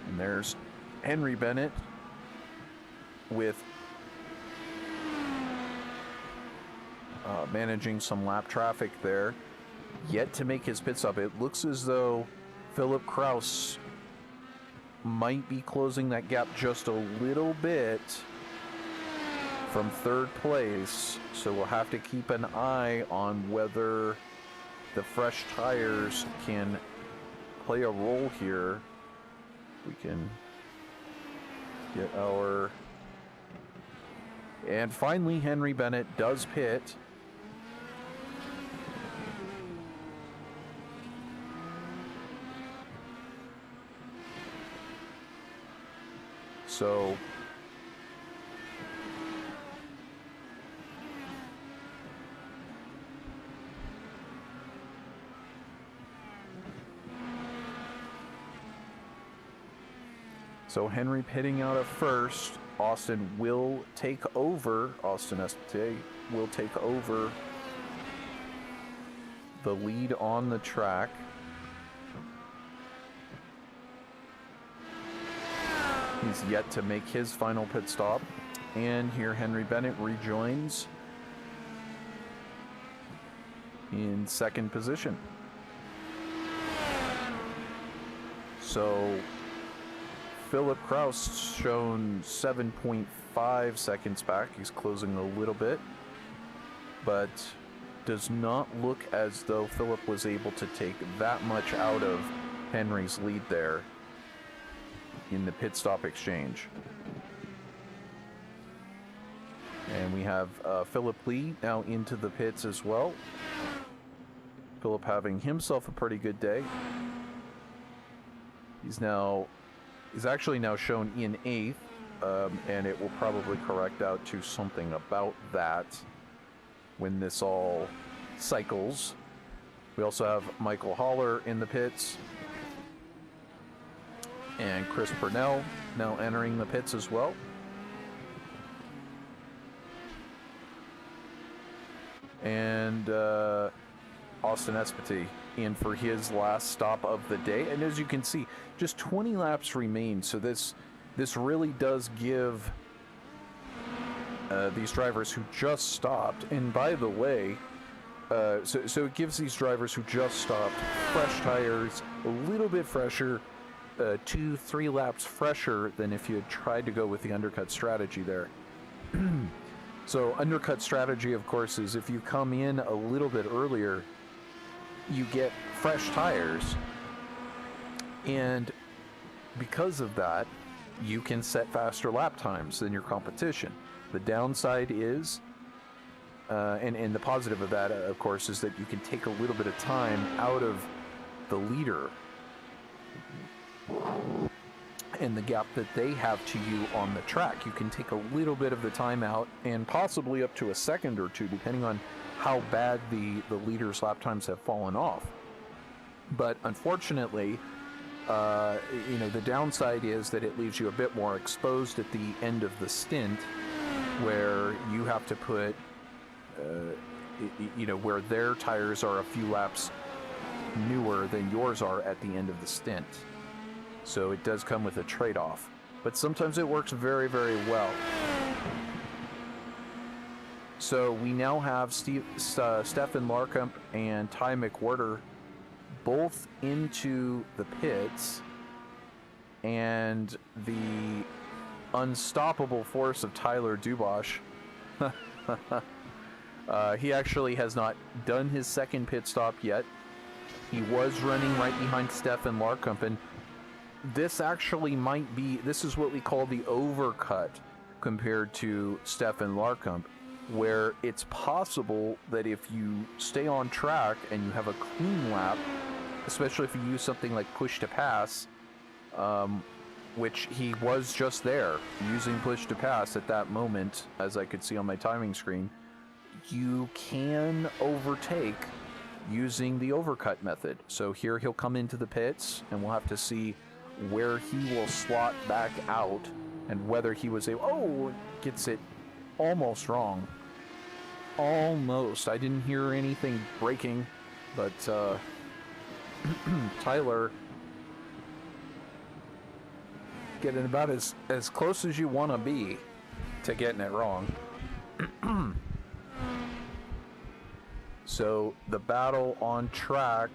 And there's Henry Bennett with managing some lap traffic there, yet to make his pit stop. It looks as though Philip Kraus might be closing that gap just a little bit from third place, so we'll have to keep an eye on whether the fresh tires can play a role here. We can get our... And finally, Henry Bennett does pit. So... So Henry pitting out of first. Austin will take over. Austin Espete will take over the lead on the track. He's yet to make his final pit stop. And here Henry Bennett rejoins in second position. So Philip Kraus shown 7.5 seconds back. He's closing a little bit, but does not look as though Philip was able to take that much out of Henry's lead there in the pit stop exchange. And we have Philip Lee now into the pits as well. Philip having himself a pretty good day. He's actually now shown in 8th, and it will probably correct out to something about that when this all cycles. We also have Michael Haller in the pits, and Chris Purnell now entering the pits as well. And Austin Espety in for his last stop of the day. And as you can see, just 20 laps remain. So this really does give these drivers who just stopped, and by the way, so it gives these drivers who just stopped fresh tires, a little bit fresher, 2-3 laps fresher than if you had tried to go with the undercut strategy there. So undercut strategy, of course, is if you come in a little bit earlier, you get fresh tires, and because of that, you can set faster lap times than your competition. The downside is, and the positive of that, of course, is that you can take a little bit of time out of the leader and the gap that they have to you on the track. You can take a little bit of the time out, and possibly up to a second or two, depending on how bad the leader's lap times have fallen off. But unfortunately, the downside is that it leaves you a bit more exposed at the end of the stint, where you have to put, where their tires are a few laps newer than yours are at the end of the stint. So it does come with a trade-off, but sometimes it works very, very well. So we now have Stefan Larkamp and Ty McWhorter both into the pits, and the unstoppable force of Tyler Dubosh. He actually has not done his second pit stop yet. He was running right behind Stefan Larkamp, and this actually might be, this is what we call the overcut compared to Stefan Larkamp, where it's possible that if you stay on track and you have a clean lap, especially if you use something like push to pass, which he was just there using push to pass at that moment, as I could see on my timing screen, you can overtake using the overcut method. So here he'll come into the pits, and we'll have to see where he will slot back out and whether he was able, gets it almost wrong. Almost. I didn't hear anything breaking, but Tyler getting about as close as you want to be to getting it wrong. So the battle on track.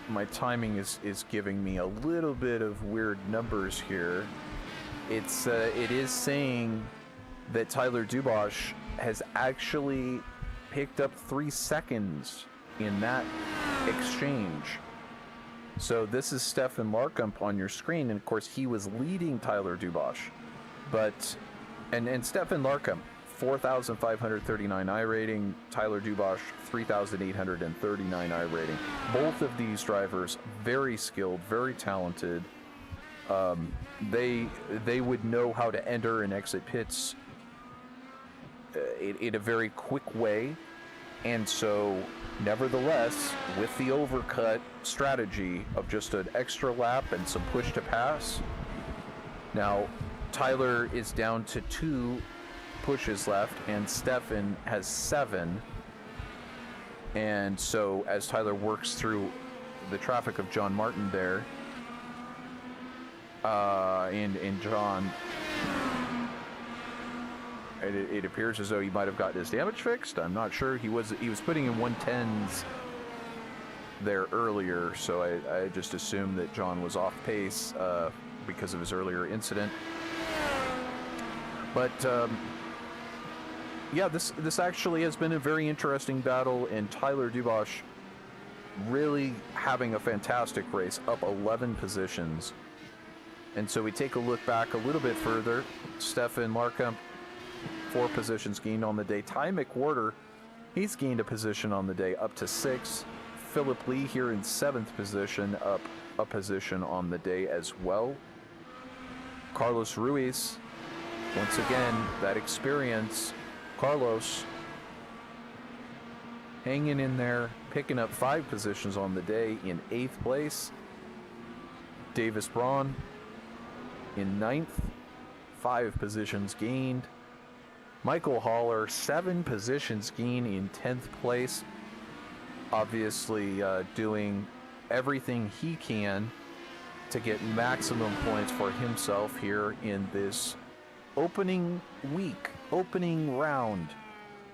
My timing is giving me a little bit of weird numbers here. It is saying that Tyler Dubosh has actually picked up 3 seconds in that exchange. So this is Stefan Larkamp on your screen, and of course he was leading Tyler Dubosh. But and Stefan Larkamp, 4,539 I rating, Tyler Dubosh 3,839 I rating. Both of these drivers very skilled, very talented. They would know how to enter and exit pits in a very quick way, and so nevertheless, with the overcut strategy of just an extra lap and some push to pass, now Tyler is down to 2 pushes left, and Stefan has 7. And so as Tyler works through the traffic of John Martin there, and John, it appears as though he might have gotten his damage fixed. I'm not sure. He was putting in 110s there earlier, so I just assumed that John was off pace because of his earlier incident. But yeah, this actually has been a very interesting battle, and Tyler Dubosh really having a fantastic race, up 11 positions. And so we take a look back a little bit further. Stefan Larkamp, 4 positions gained on the day. Ty McWhorter, he's gained a position on the day, up to 6. Philip Lee here in 7th position, up a position on the day as well. Carlos Ruiz, once again, that experience. Carlos hanging in there, picking up 5 positions on the day in 8th place. Davis Braun in 9th, 5 positions gained. Michael Haller, 7 positions gained in 10th place. Obviously doing everything he can to get maximum points for himself here in this opening week, opening round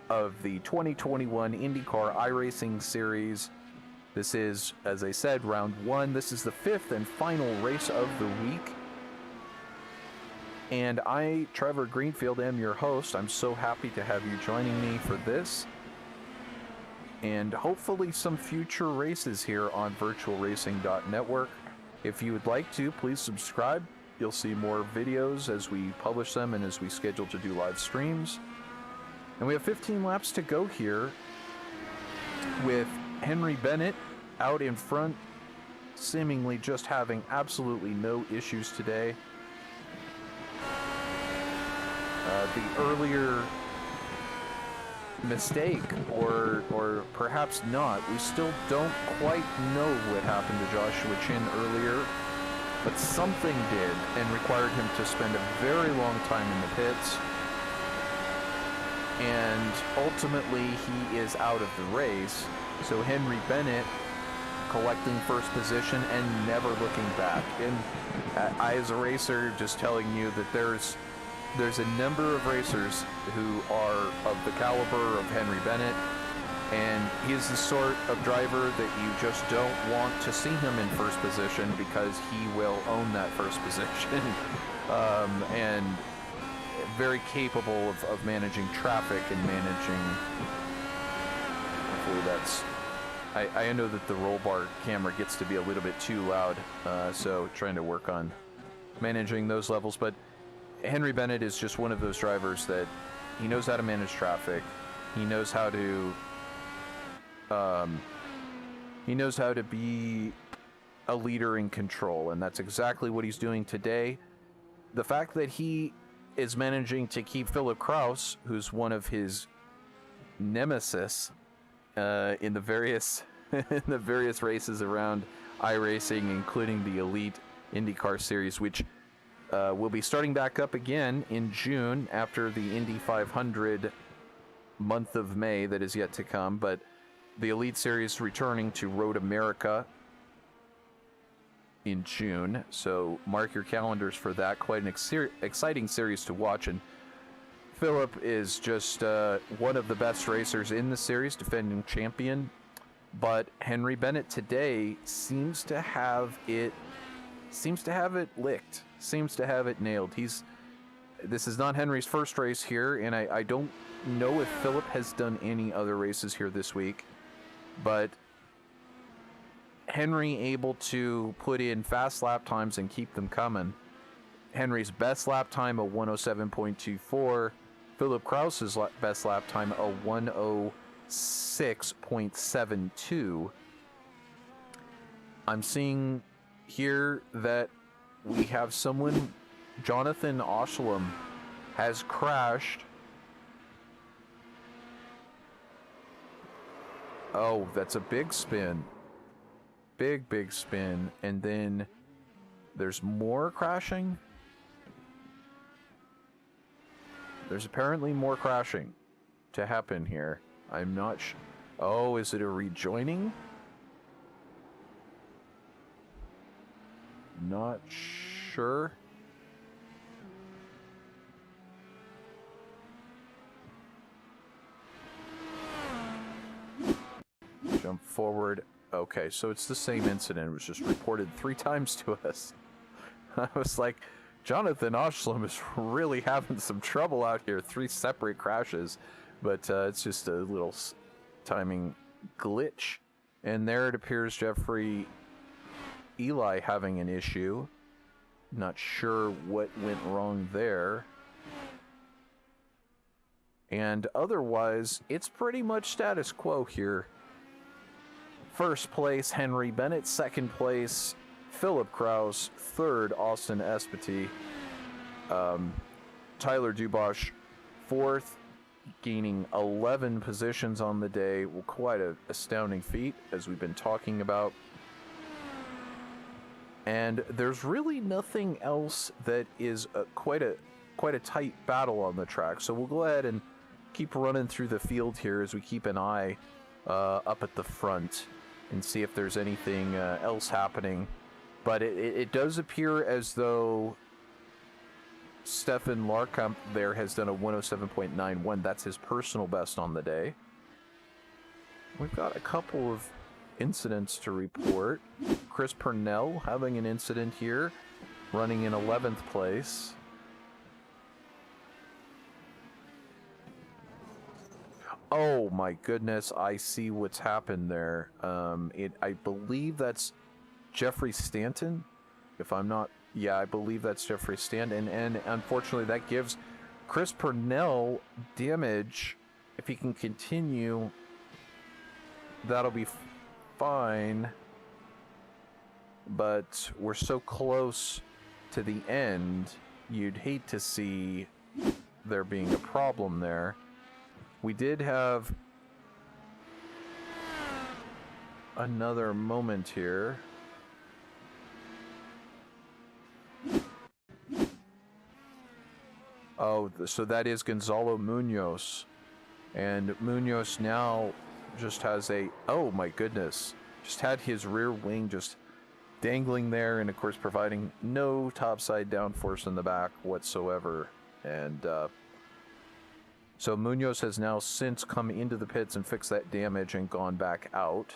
of the 2021 IndyCar iRacing Series. This is, as I said, round 1. This is the 5th and final race of the week. And I, Trevor Greenfield, am your host. I'm so happy to have you joining me for this. And hopefully some future races here on VirtualRacing.Network. If you would like to, please subscribe. You'll see more videos as we publish them and as we schedule to do live streams. And we have 15 laps to go here with Henry Bennett out in front, seemingly just having absolutely no issues today. The earlier mistake, or perhaps not, we still don't quite know what happened to Joshua Chin earlier, but something did and required him to spend a very long time in the pits. And ultimately he is out of the race. So Henry Bennett collecting first position and never looking back. And I, as a racer, just telling you that there's a number of racers who are of the caliber of Henry Bennett, and he's the sort of driver that you just don't want to see him in first position, because he will own that first position. And very capable of managing traffic and managing, hopefully that's, I know that the roll bar camera gets to be a little bit too loud, so trying to work on managing those levels. But Henry Bennett is just one of those drivers that he knows how to manage traffic. He knows how to be a leader in control, and that's exactly what he's doing today. The fact that he is managing to keep Philip Kraus, who's one of his nemesis in the various in the various races around iRacing, including the Elite IndyCar Series, which will be starting back up again in June after the Indy 500 month of May that is yet to come. But the Elite Series returning to Road America in June, so mark your calendars for that. Quite an exciting series to watch, and Philip is just one of the best racers in the series, defending champion. But Henry Bennett today seems to have it licked, seems to have it nailed. This is not Henry's first race here, and I don't know if Philip has done any other races here this week, but Henry able to put in fast lap times and keep them coming. Henry's best lap time, a 107.24. Philip Kraus's best lap time, a 106.72. I'm seeing here that we have someone, Jonathan Oshlam, has crashed. Oh, that's a big spin. Big spin. And then there's more crashing. There's apparently more crashing to happen here. I'm not sure. Oh, is it a rejoining? Not sure. Jump forward Okay, so it's the same incident. It was just reported 3 times to us. I was like, Jonathan Oshlam is really having some trouble out here. 3 separate crashes, but it's just a little timing glitch. And there it appears Jeffrey Eli having an issue. Not sure what went wrong there. And otherwise, it's pretty much status quo here. First place, Henry Bennett. Second place, Philip Kraus. Third, Austin Espety. Tyler Dubosh, fourth, gaining 11 positions on the day. Well, quite an astounding feat, as we've been talking about. And there's really nothing else that is quite a tight battle on the track. So we'll go ahead and keep running through the field here as we keep an eye up at the front and see if there's anything else happening. But it does appear as though Stefan Larkamp there has done a 107.91. That's his personal best on the day. We've got a couple of incidents to report. Chris Purnell having an incident here, running in 11th place. Oh my goodness, I see what's happened there. I believe that's Jeffrey Stanton, if I'm not... Yeah, I believe that's Jeffrey Stanton, and unfortunately that gives Chris Purnell damage. If he can continue, that'll be fine. But we're so close to the end, you'd hate to see there being a problem there. We did have another moment here. Oh, so that is Gonzalo Munoz. And Munoz now just has a... Oh my goodness. Just had his rear wing just dangling there, and of course providing no topside downforce in the back whatsoever. And so Munoz has now since come into the pits and fixed that damage and gone back out.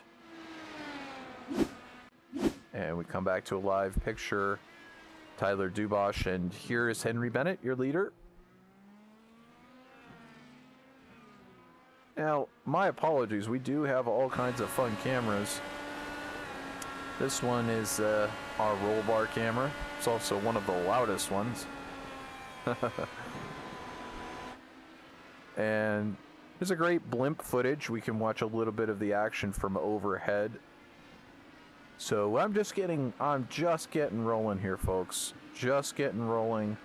And we come back to a live picture. Tyler Dubosh, and here is Henry Bennett, your leader. Now, my apologies, we do have all kinds of fun cameras. This one is our roll bar camera. It's also one of the loudest ones. And there's a great blimp footage. We can watch a little bit of the action from overhead. So I'm just getting rolling here, folks. Just getting rolling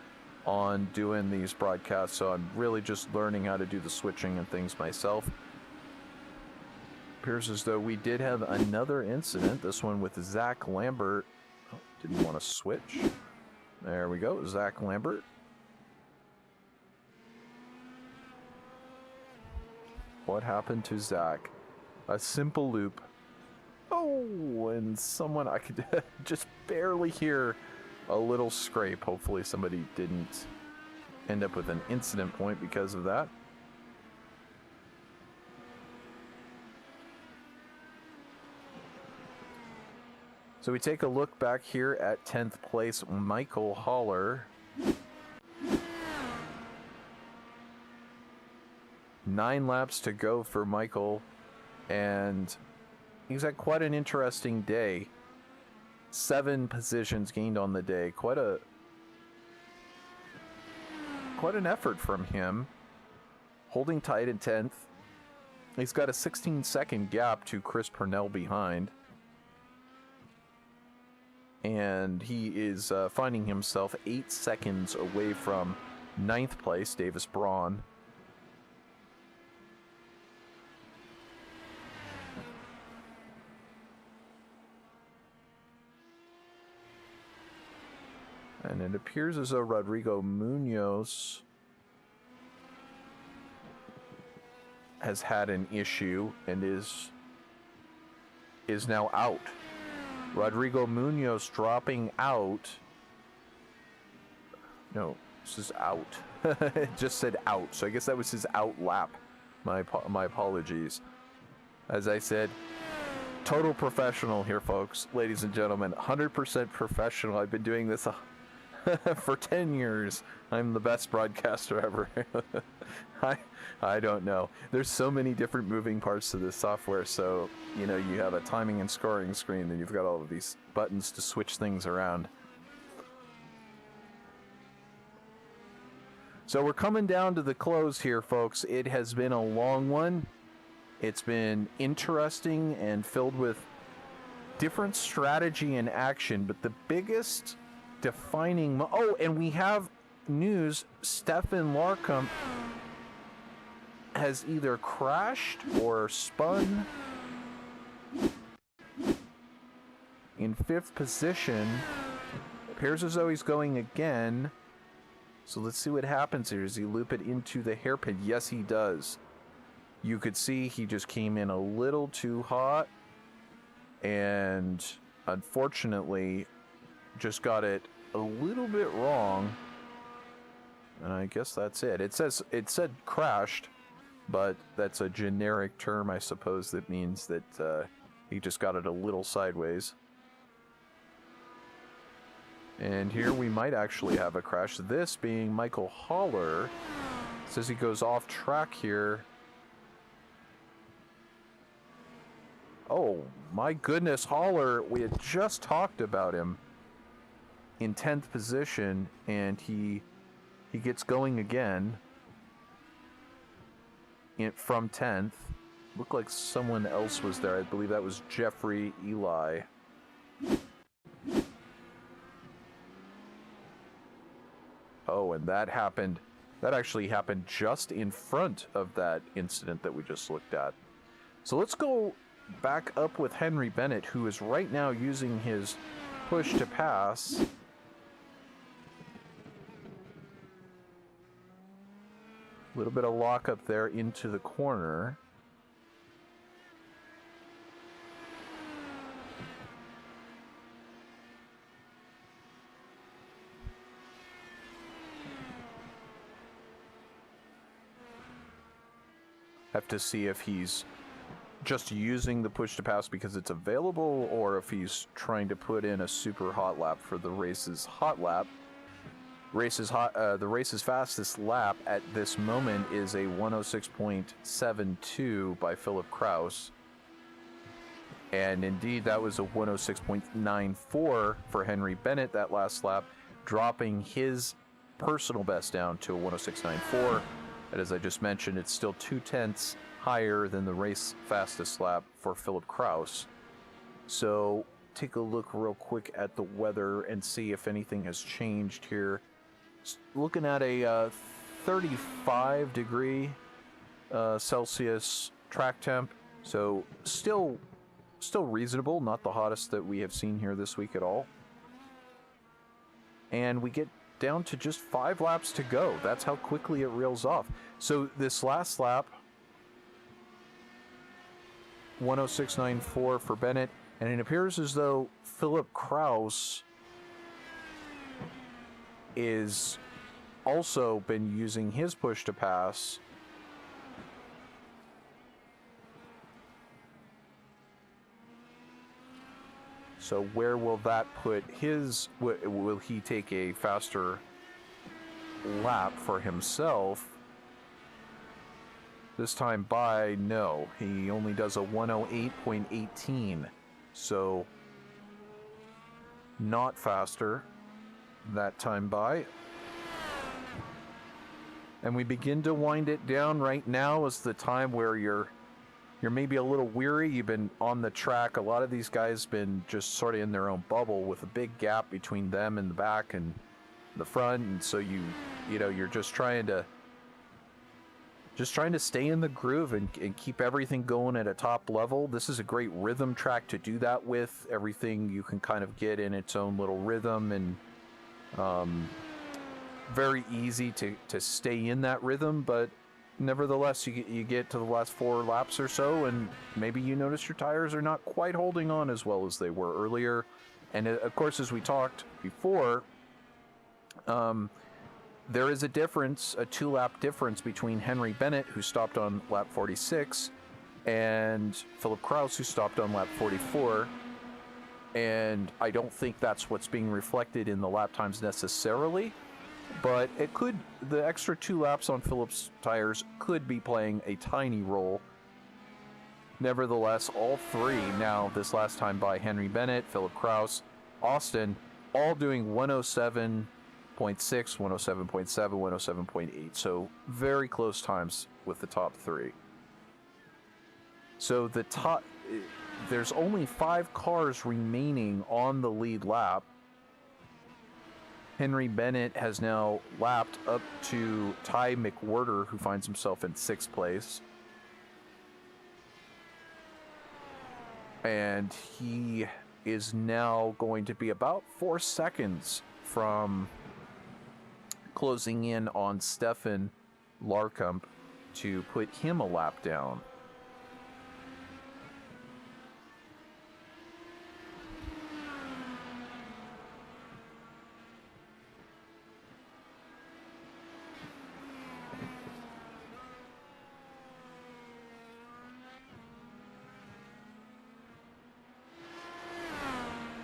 on doing these broadcasts. So I'm really just learning how to do the switching and things myself. Appears as though we did have another incident. This one with Zach Lambert. Oh, didn't want to switch. There we go, Zach Lambert. What happened to Zach? A simple loop. Oh, and someone, I could just barely hear a little scrape. Hopefully somebody didn't end up with an incident point because of that. So we take a look back here at 10th place, Michael Haller. 9 laps to go for Michael, and he's had quite an interesting day. 7 positions gained on the day. Quite an effort from him. Holding tight in 10th. He's got a 16-second gap to Chris Purnell behind. And he is finding himself 8 seconds away from 9th place, Davis Braun. And it appears as though Rodrigo Munoz has had an issue and is now out. Rodrigo Munoz dropping out. No, this is out. It just said out, so I guess that was his out lap. My apologies. As I said, Total professional here, folks. Ladies and gentlemen, 100% professional. I've been doing this for 10 years. I'm the best broadcaster ever. I don't know. There's so many different moving parts to this software. So, you know, you have a timing and scoring screen, and you've got all of these buttons to switch things around. So we're coming down to the close here, folks. It has been a long one. It's been interesting and filled with different strategy and action, but the biggest defining... Oh, and we have news. Stefan Larkham has either crashed or spun in 5th position. Appears as though he's going again. So let's see what happens here. Does he loop it into the hairpin? Yes, he does. You could see he just came in a little too hot and unfortunately just got it a little bit wrong. And I guess that's it. It said crashed, but that's a generic term, I suppose, that means that he just got it a little sideways. And here we might actually have a crash. This being Michael Haller. Says he goes off track here. Oh my goodness, Haller, we had just talked about him in 10th position, and he gets going again from 10th. Looked like someone else was there. I believe that was Jeffrey Eli. Oh, and that actually happened just in front of that incident that we just looked at. So let's go back up with Henry Bennett, who is right now using his push to pass. A little bit of lock up there into the corner. Have to see if he's just using the push to pass because it's available, or if he's trying to put in a super hot lap for the race's hot lap. The race's fastest lap at this moment is a 106.72 by Philip Kraus. And indeed, that was a 106.94 for Henry Bennett that last lap, dropping his personal best down to a 106.94. And as I just mentioned, it's still 0.2 higher than the race fastest lap for Philip Kraus. So take a look real quick at the weather and see if anything has changed here. Looking at a 35 degree Celsius track temp, so still reasonable, not the hottest that we have seen here this week at all. And we get down to just 5 laps to go. That's how quickly it reels off. So this last lap, 106.94 for Bennett, and it appears as though Philip Kraus is also been using his push to pass. So where will that put his... Will he take a faster lap for himself? This time by, no. He only does a 108.18. So not faster that time by. And we begin to wind it down. Right now is the time where you're maybe a little weary. You've been on the track. A lot of these guys been just sort of in their own bubble with a big gap between them and the back and the front, and so you know you're just trying to stay in the groove and keep everything going at a top level. This is a great rhythm track to do that with. Everything you can kind of get in its own little rhythm, and very easy to stay in that rhythm, but nevertheless, you get to the last 4 laps or so, and maybe you notice your tires are not quite holding on as well as they were earlier. And of course, as we talked before, there is a difference, a 2-lap difference between Henry Bennett, who stopped on lap 46, and Philip Kraus, who stopped on lap 44. And I don't think that's what's being reflected in the lap times necessarily, but it could, the extra 2 laps on Philip's tires could be playing a tiny role. Nevertheless, all 3 now, this last time by Henry Bennett, Philip Kraus, Austin, all doing 107.6, 107.7, 107.8. So very close times with the top 3. So the top, there's only 5 cars remaining on the lead lap. Henry Bennett has now lapped up to Ty McWhorter, who finds himself in 6th place. And he is now going to be about 4 seconds from closing in on Stefan Larkamp to put him a lap down.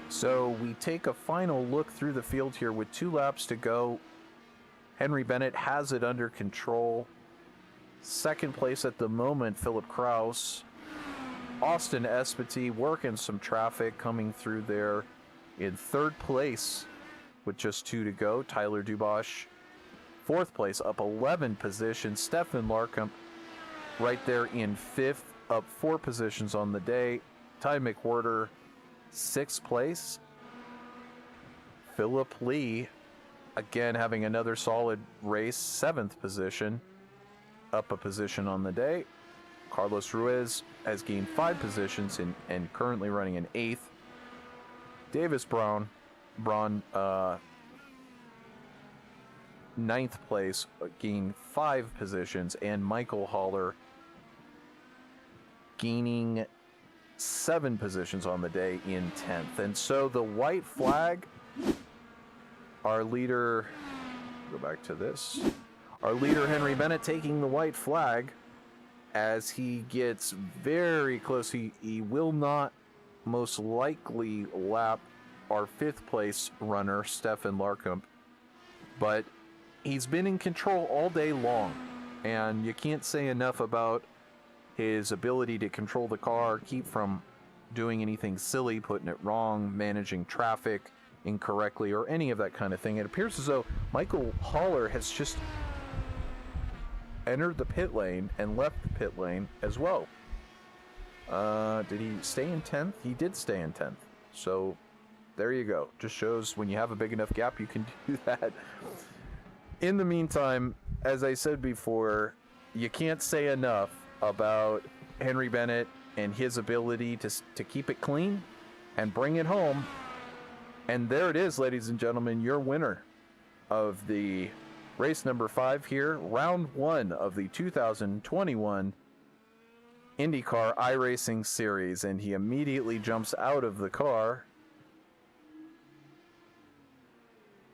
So we take a final look through the field here with 2 laps to go. Henry Bennett has it under control. 2nd place at the moment, Philip Kraus. Austin Espety working some traffic coming through there in 3rd place with just 2 to go. Tyler Dubosh, 4th place, up 11 positions. Stefan Larkamp right there in 5th, up 4 positions on the day. Ty McWhorter, 6th place. Philip Lee, again having another solid race, 7th position, up a position on the day. Carlos Ruiz has gained 5 positions and currently running in 8th. Davis Braun, 9th place, gained 5 positions, and Michael Haller gaining 7 positions on the day in 10th. And so the white flag, our leader, go back to this, our leader Henry Bennett taking the white flag as he gets very close. He will not most likely lap our 5th place runner, Stefan Larkamp, but he's been in control all day long, and you can't say enough about his ability to control the car, keep from doing anything silly, putting it wrong, managing traffic incorrectly, or any of that kind of thing. It appears as though Michael Haller has just entered the pit lane and left the pit lane as well. Did he stay in 10th? He did stay in 10th. So there you go. Just shows when you have a big enough gap, you can do that. In the meantime, as I said before, you can't say enough about Henry Bennett and his ability to keep it clean and bring it home. And there it is, ladies and gentlemen, your winner of the race number 5 here, round 1 of the 2021 IndyCar iRacing series. And he immediately jumps out of the car.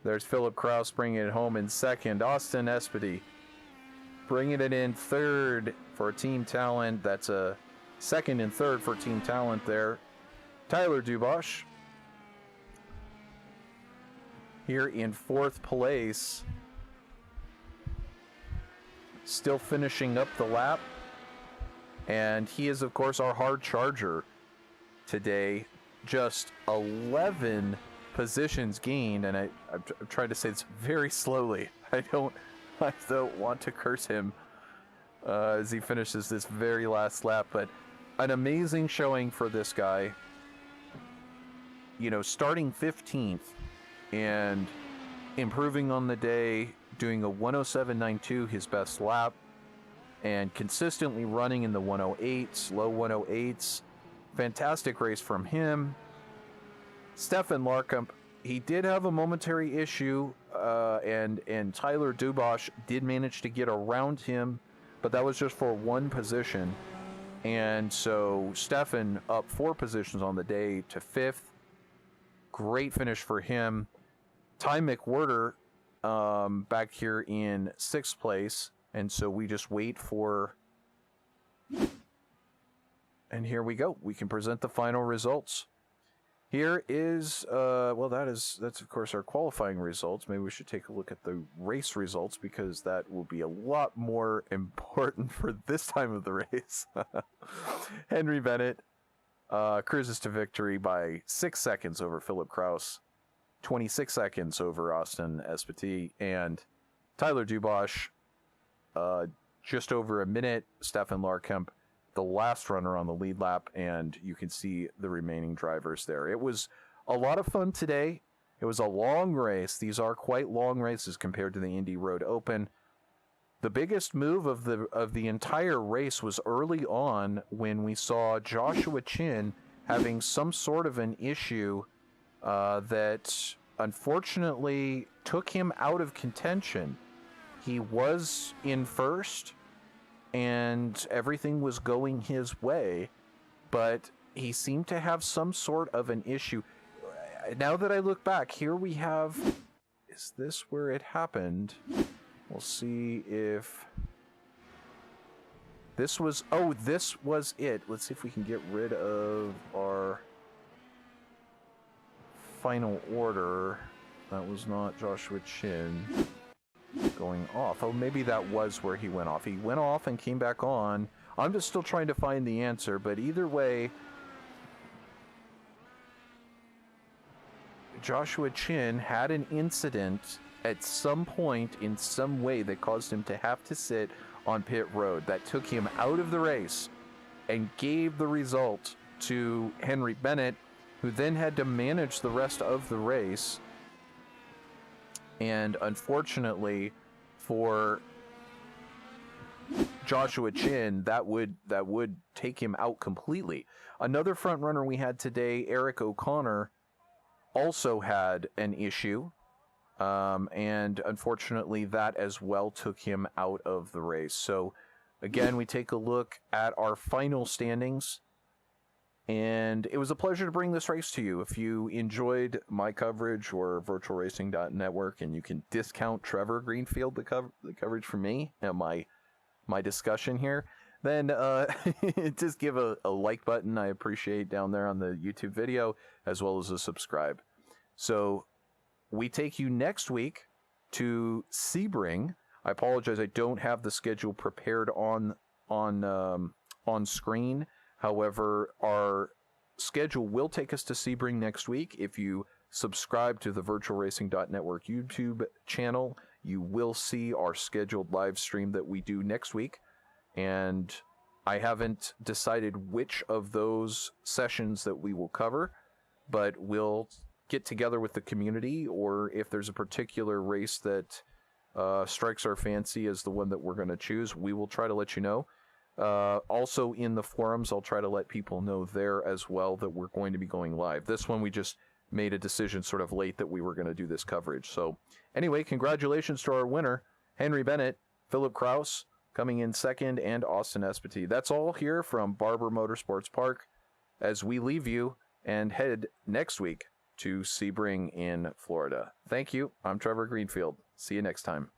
There's Philip Kraus bringing it home in 2nd. Austin Espety bringing it in 3rd for Team Talent. That's a 2nd and 3rd for Team Talent there. Tyler Dubosh here in 4th place. Still finishing up the lap. And he is, of course, our hard charger today. Just 11 positions gained. And I'm trying to say this very slowly. I don't want to curse him as he finishes this very last lap, but an amazing showing for this guy. You know, starting 15th and improving on the day, doing a 107.92, his best lap, and consistently running in the 108s, low 108s. Fantastic race from him. Stefan Larkamp, he did have a momentary issue, and Tyler Dubosh did manage to get around him, but that was just for 1 position. And so Stefan up 4 positions on the day to 5th. Great finish for him. Ty McWhorter back here in 6th place. And so we just wait for And here we go. We can present the final results. Here is, that's of course our qualifying results. Maybe we should take a look at the race results because that will be a lot more important for this time of the race. Henry Bennett cruises to victory by 6 seconds over Philip Kraus, 26 seconds over Austin Espety, and Tyler Dubois, just over a minute. Stefan Larkemp, the last runner on the lead lap, and you can see the remaining drivers there. It was a lot of fun today. It was a long race. These are quite long races compared to the Indy Road Open. The biggest move of the entire race was early on when we saw Joshua Chin having some sort of an issue that unfortunately took him out of contention. He was in first, and everything was going his way, but he seemed to have some sort of an issue. Now that I look back, here we have... Is this where it happened? We'll see if... This was... Oh, this was it. Let's see if we can get rid of our final order. That was not Joshua Chin going off. Oh, maybe that was where he went off. He went off and came back on. I'm just still trying to find the answer, but either way, Joshua Chin had an incident at some point in some way that caused him to have to sit on pit road. That took him out of the race and gave the result to Henry Bennett, who then had to manage the rest of the race. And unfortunately for Joshua Chin, that would take him out completely. Another front runner we had today, Eric O'Connor, also had an issue, and unfortunately that as well took him out of the race. So again, we take a look at our final standings. And it was a pleasure to bring this race to you. If you enjoyed my coverage or VirtualRacing.Network, and you can discount Trevor Greenfield, the coverage for me and my discussion here, then just give a like button. I appreciate down there on the YouTube video, as well as a subscribe. So we take you next week to Sebring. I apologize, I don't have the schedule prepared on screen. However, our schedule will take us to Sebring next week. If you subscribe to the VirtualRacing.Network YouTube channel, you will see our scheduled live stream that we do next week. And I haven't decided which of those sessions that we will cover, but we'll get together with the community, or if there's a particular race that strikes our fancy as the one that we're going to choose, we will try to let you know. Also in the forums, I'll try to let people know there as well that we're going to be going live. This one, we just made a decision sort of late that we were going to do this coverage. So anyway, congratulations to our winner, Henry Bennett, Philip Kraus coming in second, and Austin Espety. That's all here from Barber Motorsports Park as we leave you and head next week to Sebring in Florida. Thank you. I'm Trevor Greenfield. See you next time.